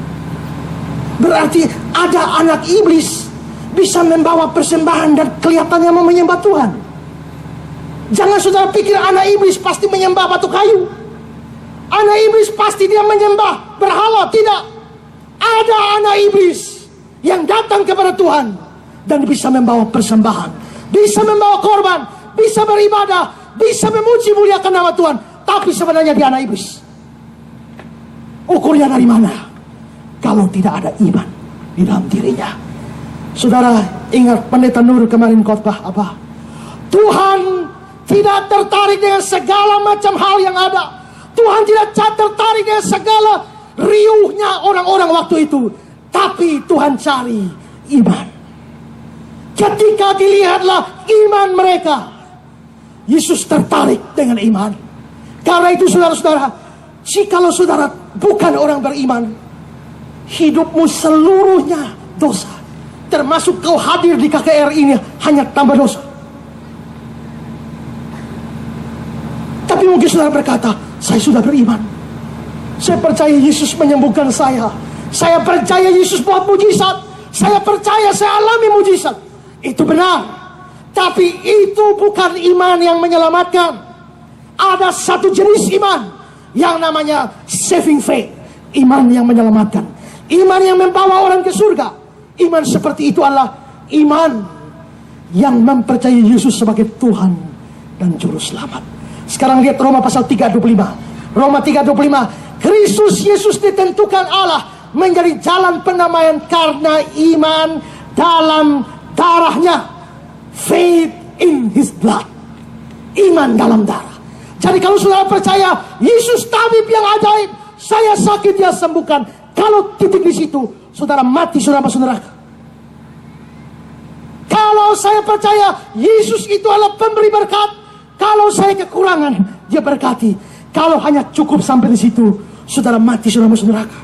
Berarti ada anak iblis bisa membawa persembahan dan kelihatannya mau menyembah Tuhan. Jangan saudara pikir anak iblis pasti menyembah batu kayu. Anak iblis pasti dia menyembah berhala. Tidak. Ada anak iblis yang datang kepada Tuhan dan bisa membawa persembahan, bisa membawa korban, bisa beribadah, bisa memuji muliakan nama Tuhan. Tapi sebenarnya dia anak iblis. Ukurnya dari mana? Kalau tidak ada iman di dalam dirinya. Saudara ingat pendeta Nur kemarin khotbah apa? Tuhan tidak tertarik dengan segala macam hal yang ada. Tuhan tidak tertarik dengan segala riuhnya orang-orang waktu itu. Tapi Tuhan cari iman. Ketika dilihatlah iman mereka, Yesus tertarik dengan iman. Karena itu saudara-saudara, jikalau saudara bukan orang beriman, hidupmu seluruhnya dosa. Termasuk kau hadir di KKR ini hanya tambah dosa. Tapi mungkin saudara berkata, saya sudah beriman. Saya percaya Yesus menyembuhkan saya. Saya percaya Yesus buat mujizat. Saya percaya saya alami mujizat. Itu benar. Tapi itu bukan iman yang menyelamatkan. Ada satu jenis iman yang namanya saving faith. Iman yang menyelamatkan. Iman yang membawa orang ke surga. Iman seperti itu adalah iman yang mempercayai Yesus sebagai Tuhan dan Juru Selamat. Sekarang lihat Roma pasal 3:25. Roma 3:25. Kristus Yesus ditentukan Allah menjadi jalan pendamaian karena iman dalam darahnya. Faith in His blood. Iman dalam darah. Jadi kalau saudara percaya Yesus tabib yang ajaib, saya sakit dia sembuhkan. Kalau titik di situ, saudara mati, saudara masuk neraka. Kalau saya percaya Yesus itu adalah pemberi berkat, kalau saya kekurangan, dia berkati. Kalau hanya cukup sampai di situ, saudara mati, saudara masuk neraka.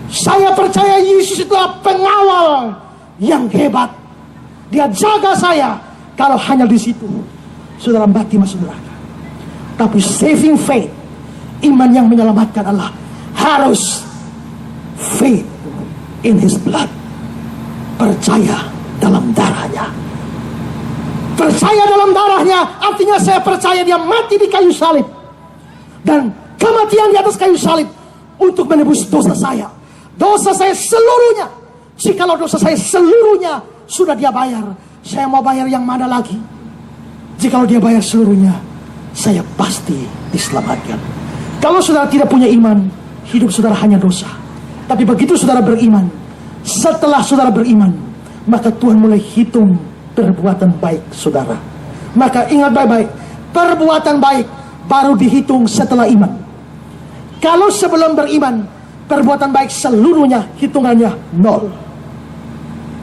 Saya percaya Yesus itu adalah pengawal yang hebat. Dia jaga saya. Kalau hanya di situ, saudara mati masuk neraka. Tapi saving faith, iman yang menyelamatkan Allah, harus faith in His blood. Percaya dalam darahnya. Percaya dalam darahnya artinya saya percaya dia mati di kayu salib. Dan kematian di atas kayu salib untuk menebus dosa saya. Dosa saya seluruhnya. Jikalau dosa saya seluruhnya sudah dia bayar, saya mau bayar yang mana lagi? Jikalau dia bayar seluruhnya, saya pasti diselamatkan. Kalau saudara tidak punya iman, hidup saudara hanya dosa. Tapi begitu saudara beriman, setelah saudara beriman, maka Tuhan mulai hitung perbuatan baik saudara. Maka ingat baik-baik, perbuatan baik baru dihitung setelah iman. Kalau sebelum beriman, perbuatan baik seluruhnya hitungannya 0.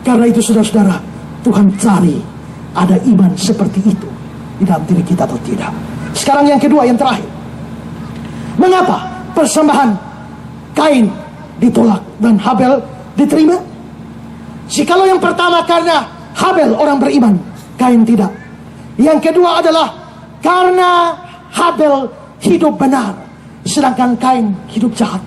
Karena itu saudara-saudara, Tuhan cari ada iman seperti itu di dalam diri kita atau tidak. Sekarang yang kedua, yang terakhir. Mengapa persembahan Kain ditolak dan Habel diterima? Jikalau yang pertama karena Habel orang beriman, Kain tidak. Yang kedua adalah karena Habel hidup benar, sedangkan Kain hidup jahat.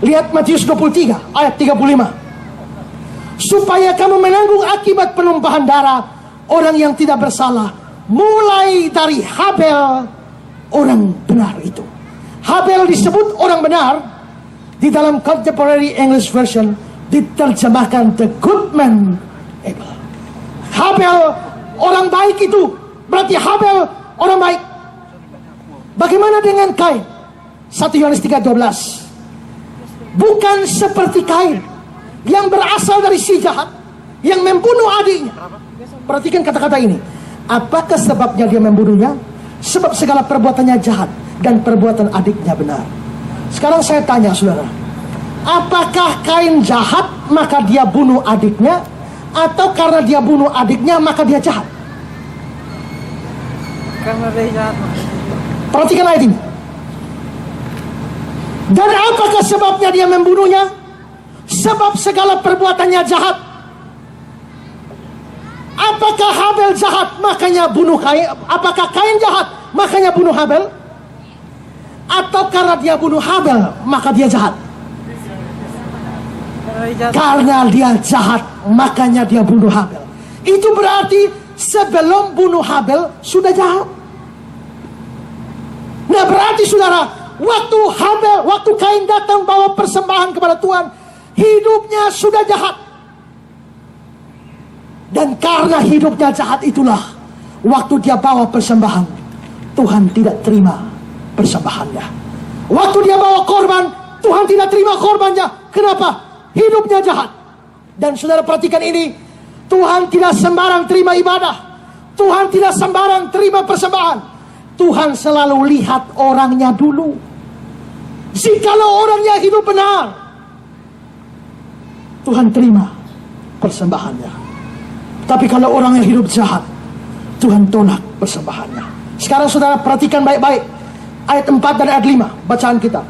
Lihat Matius 23 ayat 35. Supaya kamu menanggung akibat penumpahan darah orang yang tidak bersalah, mulai dari Habel orang benar itu. Habel disebut orang benar di dalam Contemporary English Version, diterjemahkan the good man Abel. Habel orang baik itu, berarti Habel orang baik. Bagaimana dengan Kain? 1 Yohanes 3:12. Bukan seperti Kain yang berasal dari si jahat, yang membunuh adiknya. Perhatikan kata-kata ini. Apakah sebabnya dia membunuhnya? Sebab segala perbuatannya jahat dan perbuatan adiknya benar. Sekarang saya tanya saudara, apakah Kain jahat maka dia bunuh adiknya, atau karena dia bunuh adiknya maka dia jahat? Karena dia jahat. Perhatikan ayat ini. Dan apakah sebabnya dia membunuhnya? Sebab segala perbuatannya jahat. Apakah Habel jahat makanya bunuh Kain? Apakah Kain jahat makanya bunuh Habel? Atau karena dia bunuh Habel maka dia jahat? Karena dia jahat makanya dia bunuh Habel. Itu berarti sebelum bunuh Habel sudah jahat. Nah berarti saudara, waktu Kain datang bawa persembahan kepada Tuhan, hidupnya sudah jahat. Dan karena hidupnya jahat itulah, waktu dia bawa persembahan, Tuhan tidak terima persembahannya. Waktu dia bawa korban, Tuhan tidak terima korbannya. Kenapa? Hidupnya jahat. Dan saudara perhatikan ini, Tuhan tidak sembarang terima ibadah, Tuhan tidak sembarang terima persembahan. Tuhan selalu lihat orangnya dulu. Jikalau orangnya hidup benar, Tuhan terima persembahannya. Tapi kalau orangnya hidup jahat, Tuhan tolak persembahannya. Sekarang saudara perhatikan baik-baik ayat 4 dan ayat 5 bacaan kita.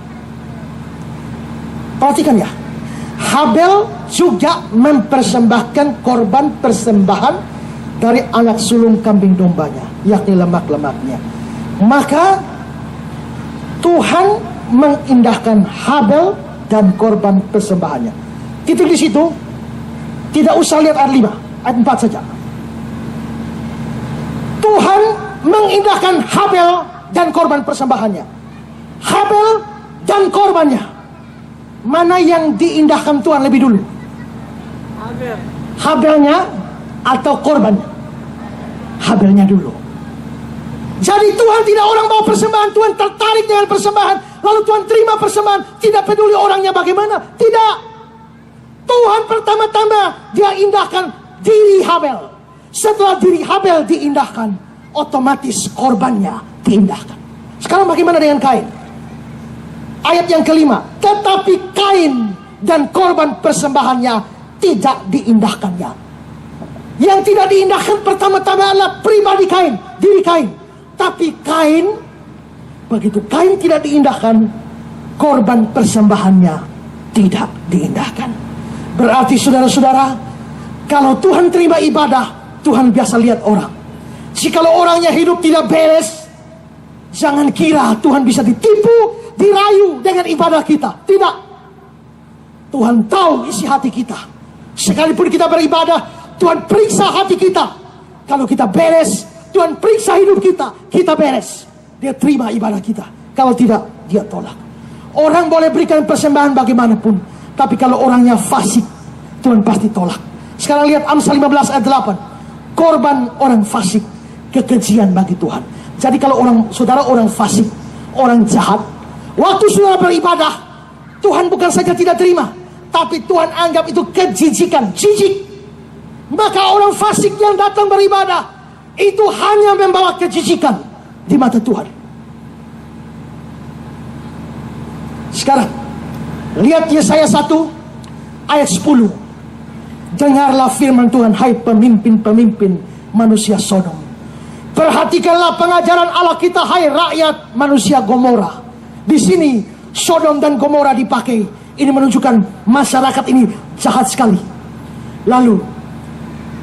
Perhatikan ya. Habel juga mempersembahkan korban persembahan dari anak sulung kambing dombanya, yakni lemak-lemaknya. Maka Tuhan mengindahkan Habel dan korban persembahannya. Titik di situ. Tidak usah lihat ayat 5, ayat 4 saja. Tuhan mengindahkan Habel dan korban persembahannya. Habel dan korbannya, mana yang diindahkan Tuhan lebih dulu? Habel. Habelnya atau korbannya? Habelnya dulu. Jadi Tuhan tidak orang bawa persembahan, Tuhan tertarik dengan persembahan, lalu Tuhan terima persembahan, tidak peduli orangnya bagaimana. Tidak. Tuhan pertama-tama dia indahkan diri Habel. Setelah diri Habel diindahkan, otomatis korbannya diindahkan. Sekarang bagaimana dengan Kain? Ayat yang kelima. Tetapi Kain dan korban persembahannya tidak diindahkannya. Yang tidak diindahkan pertama-tama adalah pribadi Kain, diri Kain. Tapi Kain, begitu Kain tidak diindahkan, korban persembahannya tidak diindahkan. Berarti saudara-saudara, kalau Tuhan terima ibadah, Tuhan biasa lihat orang. Jikalau orangnya hidup tidak beres, jangan kira Tuhan bisa ditipu, dirayu dengan ibadah kita. Tidak. Tuhan tahu isi hati kita. Sekalipun kita beribadah, Tuhan periksa hati kita. Kalau kita beres, Tuhan periksa hidup kita, kita beres, dia terima ibadah kita. Kalau tidak, dia tolak. Orang boleh berikan persembahan bagaimanapun, tapi kalau orangnya fasik, Tuhan pasti tolak. Sekarang lihat Amsal 15 ayat 8. Korban orang fasik, kekejian bagi Tuhan. Jadi kalau saudara orang fasik, orang jahat, waktu saudara beribadah, Tuhan bukan saja tidak terima, tapi Tuhan anggap itu kejijikan, jijik. Maka orang fasik yang datang beribadah itu hanya membawa kejijikan di mata Tuhan. Sekarang lihat Yesaya 1 ayat 10. Dengarlah firman Tuhan, hai pemimpin-pemimpin manusia Sodom. Perhatikanlah pengajaran Allah kita, hai rakyat manusia Gomora. Di sini Sodom dan Gomora dipakai. Ini menunjukkan masyarakat ini jahat sekali. Lalu,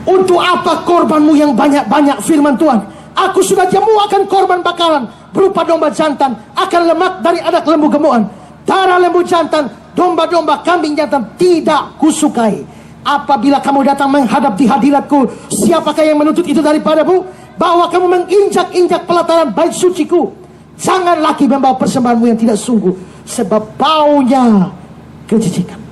untuk apa korbanmu yang banyak-banyak, firman Tuhan? Aku sudah jamuakan korban bakaran berupa domba jantan, akan lemak dari anak lembu gemuan. Darah lembu jantan, domba-domba, kambing jantan tidak kusukai. Apabila kamu datang menghadap di hadiratku, siapakah yang menuntut itu daripadamu? Bahwa kamu menginjak-injak pelataran bait suciku. Jangan lagi membawa persembahanmu yang tidak sungguh, sebab baunya kejijikan.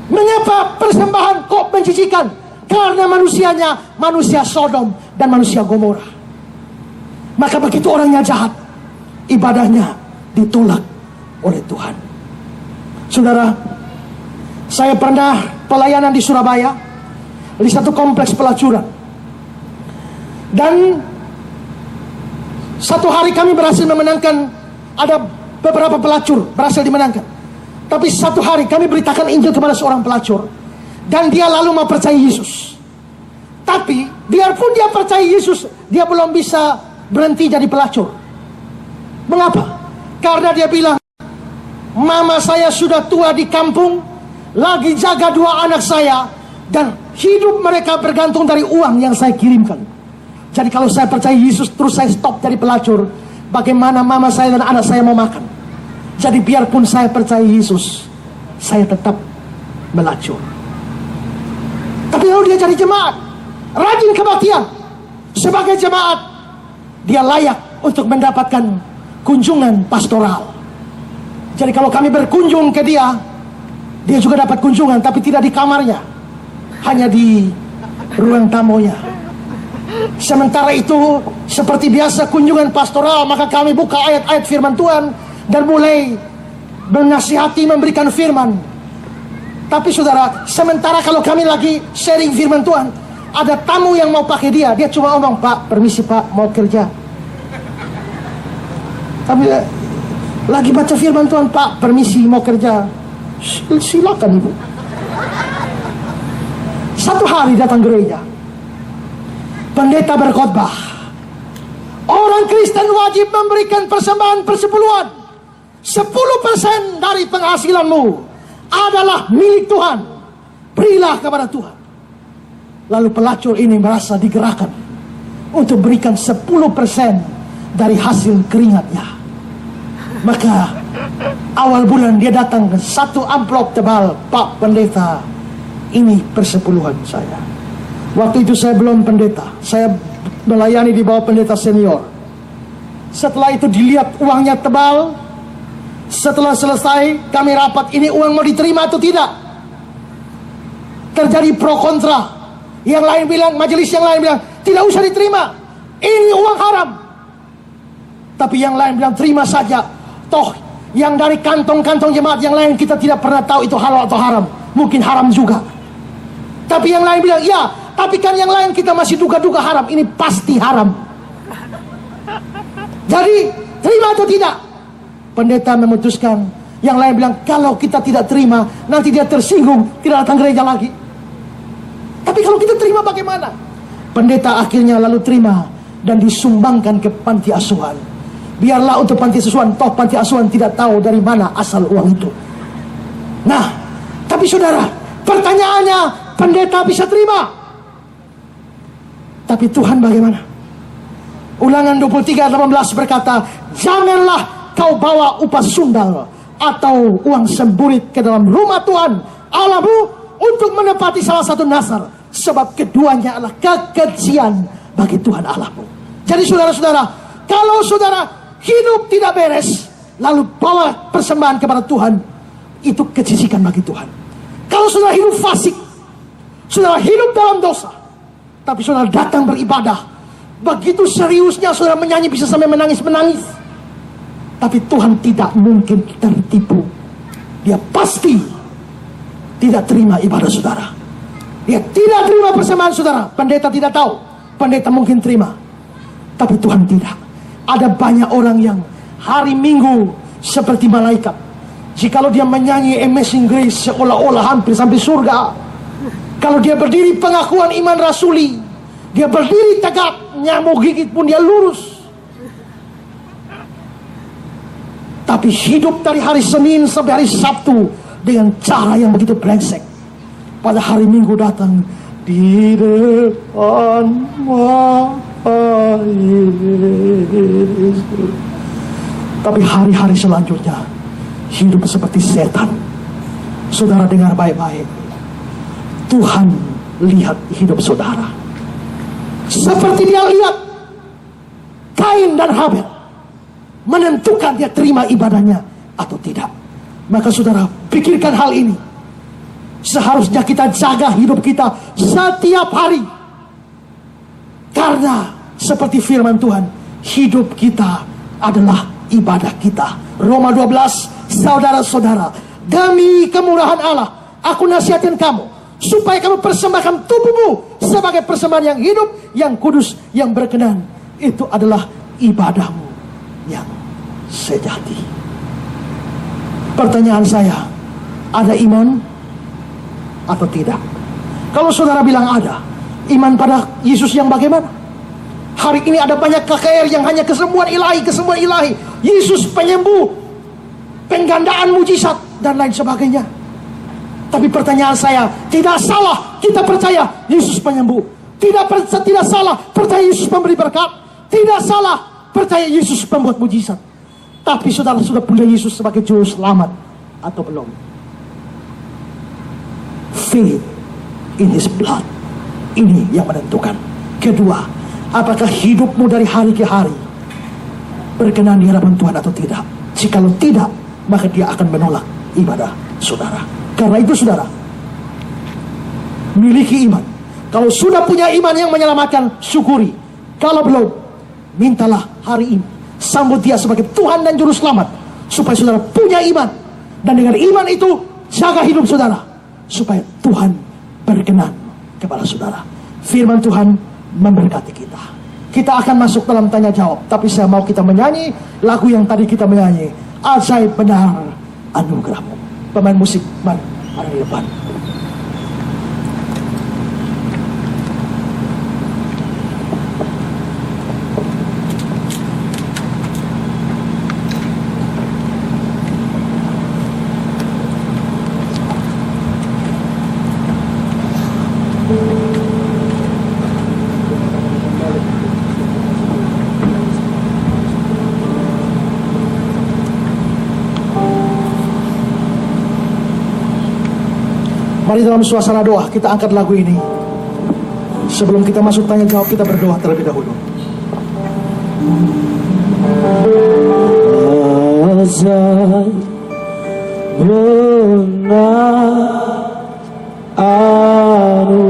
Mengapa persembahan kok menjijikan? Karena manusianya manusia Sodom dan manusia Gomora. Maka begitu orangnya jahat, ibadahnya ditolak oleh Tuhan. Saudara, saya pernah pelayanan di Surabaya, di satu kompleks pelacuran. Dan satu hari kami berhasil memenangkan, ada beberapa pelacur berhasil dimenangkan. Tapi satu hari kami beritakan Injil kepada seorang pelacur, dan dia lalu mau percaya Yesus. Tapi biarpun dia percaya Yesus, dia belum bisa berhenti jadi pelacur. Mengapa? Karena dia bilang, mama saya sudah tua di kampung, lagi jaga 2 anak saya, dan hidup mereka bergantung dari uang yang saya kirimkan. Jadi kalau saya percaya Yesus terus saya stop jadi pelacur, bagaimana mama saya dan anak saya mau makan? Jadi biarpun saya percaya Yesus, saya tetap melacur. Tapi lalu dia jadi jemaat, rajin kebaktian. Sebagai jemaat, dia layak untuk mendapatkan kunjungan pastoral. Jadi kalau kami berkunjung ke dia, dia juga dapat kunjungan, tapi tidak di kamarnya, hanya di ruang tamunya. Sementara itu, seperti biasa kunjungan pastoral, maka kami buka ayat-ayat firman Tuhan dan mulai menasihati, memberikan firman. Tapi saudara, sementara kalau kami lagi sharing firman Tuhan, ada tamu yang mau pakai dia cuma ngomong, Pak, permisi Pak, mau kerja. Tapi lagi baca firman Tuhan, Pak, permisi mau kerja. Silakan Ibu. Satu hari datang gereja, pendeta berkhotbah, orang Kristen wajib memberikan persembahan persepuluhan. 10% dari penghasilanmu adalah milik Tuhan. Berilah kepada Tuhan. Lalu pelacur ini merasa digerakkan untuk berikan 10% dari hasil keringatnya. Maka awal bulan dia datang ke 1 amplop tebal, Pak Pendeta, ini persepuluhan saya. Waktu itu saya belum pendeta, saya melayani di bawah pendeta senior. Setelah itu dilihat uangnya tebal. Setelah selesai kami rapat, ini uang mau diterima atau tidak. Terjadi pro kontra. Yang lain bilang, majelis yang lain bilang, tidak usah diterima, ini uang haram. Tapi yang lain bilang, terima saja. Toh yang dari kantong-kantong jemaat yang lain kita tidak pernah tahu itu halal atau haram. Mungkin haram juga. Tapi yang lain bilang, ya, tapi kan yang lain kita masih duga-duga haram, ini pasti haram. Jadi terima atau tidak? Pendeta memutuskan. Yang lain bilang, kalau kita tidak terima, nanti dia tersinggung, tidak datang gereja lagi. Tapi kalau kita terima bagaimana? Pendeta akhirnya lalu terima dan disumbangkan ke panti asuhan. Biarlah untuk panti asuhan, toh panti asuhan tidak tahu dari mana asal uang itu. Nah, tapi saudara, pertanyaannya, pendeta bisa terima, tapi Tuhan bagaimana? Ulangan 23:18 berkata, janganlah kau bawa upah sundal atau uang semburit ke dalam rumah Tuhan Allahmu untuk menepati salah satu nazar, sebab keduanya adalah kekejian bagi Tuhan Allahmu. Jadi saudara-saudara, kalau saudara hidup tidak beres lalu bawa persembahan kepada Tuhan, itu kejijikan bagi Tuhan. Kalau saudara hidup fasik, saudara hidup dalam dosa, tapi saudara datang beribadah, Begitu seriusnya saudara menyanyi bisa sampai menangis-menangis. Tapi Tuhan tidak mungkin tertipu. Dia pasti tidak terima ibadah saudara. Dia tidak terima persembahan saudara. Pendeta tidak tahu. Pendeta mungkin terima. Tapi Tuhan tidak. Ada banyak orang yang hari Minggu seperti malaikat. Jikalau dia menyanyi Amazing Grace seolah-olah hampir sampai surga. Kalau dia berdiri pengakuan iman rasuli, dia berdiri tegak, nyamuk gigit pun dia lurus. Tapi hidup dari hari Senin sampai hari Sabtu dengan cara yang begitu brengsek. Pada hari Minggu datang di depan mata Yesus. Tapi hari-hari selanjutnya hidup seperti setan. Saudara dengar baik-baik. Tuhan lihat hidup saudara seperti dia lihat Kain dan Habel, menentukan dia terima ibadahnya atau tidak. Maka saudara pikirkan hal ini. Seharusnya kita jaga hidup kita setiap hari. Karena seperti firman Tuhan, hidup kita adalah ibadah kita. Roma 12, saudara-saudara, demi kemurahan Allah, aku nasihatin kamu, supaya kamu persembahkan tubuhmu sebagai persembahan yang hidup, yang kudus, yang berkenan. Itu adalah ibadahmu yang sejati. Pertanyaan saya, ada iman atau tidak? Kalau saudara bilang ada, iman pada Yesus yang bagaimana? Hari ini ada banyak KKR yang hanya kesembuhan ilahi. Yesus penyembuh, penggandaan mujizat, dan lain sebagainya. Tapi pertanyaan saya, tidak salah kita percaya Yesus penyembuh. Tidak salah percaya Yesus memberi berkat. Tidak salah percaya Yesus pembuat mujizat. Tapi saudara sudah punya Yesus sebagai juru selamat atau belum? Faith in His blood, ini yang menentukan. Kedua, apakah hidupmu dari hari ke hari berkenan di hadapan Tuhan atau tidak? Jikalau tidak, maka dia akan menolak ibadah saudara. Karena itu saudara, miliki iman. Kalau sudah punya iman yang menyelamatkan, syukuri. Kalau belum, mintalah hari ini, sambut dia sebagai Tuhan dan Juru Selamat, supaya saudara punya iman. Dan dengan iman itu, jaga hidup saudara, supaya Tuhan berkenan kepada saudara. Firman Tuhan memberkati kita. Kita akan masuk dalam tanya jawab, tapi saya mau kita menyanyi lagu yang tadi kita menyanyi, ajaib benar anugerahmu. Pemain musik, mari ada di depan. Mari dalam suasana doa kita angkat lagu ini. Sebelum kita masuk tanya jawab, kita berdoa terlebih dahulu. Ajaib benar anugerah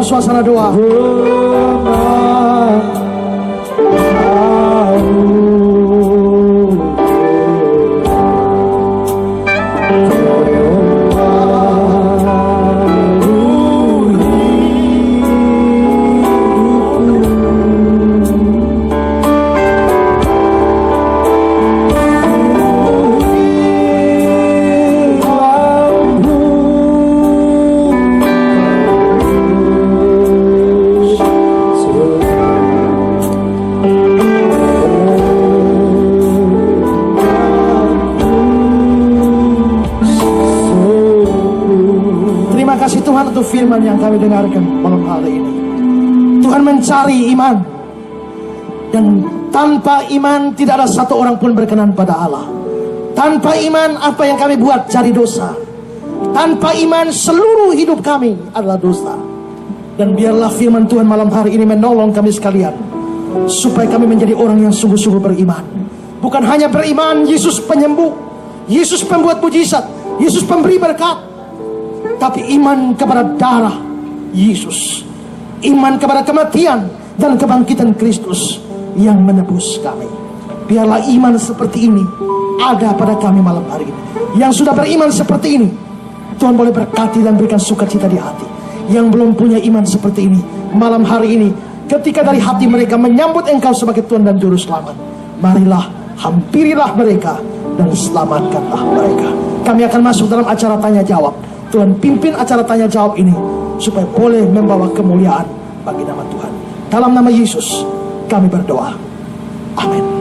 memandu Suasana doa. kasih Tuhan untuk firman yang kami dengarkan malam hari ini. Tuhan mencari iman. Dan tanpa iman tidak ada satu orang pun berkenan pada Allah. Tanpa iman apa yang kami buat jadi dosa. Tanpa iman seluruh hidup kami adalah dosa. Dan biarlah firman Tuhan malam hari ini menolong kami sekalian, supaya kami menjadi orang yang sungguh-sungguh beriman. Bukan hanya beriman Yesus penyembuh, Yesus pembuat mujizat, Yesus pemberi berkat, tapi iman kepada darah Yesus, iman kepada kematian dan kebangkitan Kristus yang menebus kami. Biarlah iman seperti ini ada pada kami malam hari ini. Yang sudah beriman seperti ini, Tuhan boleh berkati dan berikan sukacita di hati. Yang belum punya iman seperti ini, malam hari ini ketika dari hati mereka menyambut Engkau sebagai Tuhan dan Juru Selamat, marilah hampirilah mereka dan selamatkanlah mereka. Kami akan masuk dalam acara tanya jawab. Tuhan pimpin acara tanya jawab ini supaya boleh membawa kemuliaan bagi nama Tuhan. Dalam nama Yesus kami berdoa. Amin.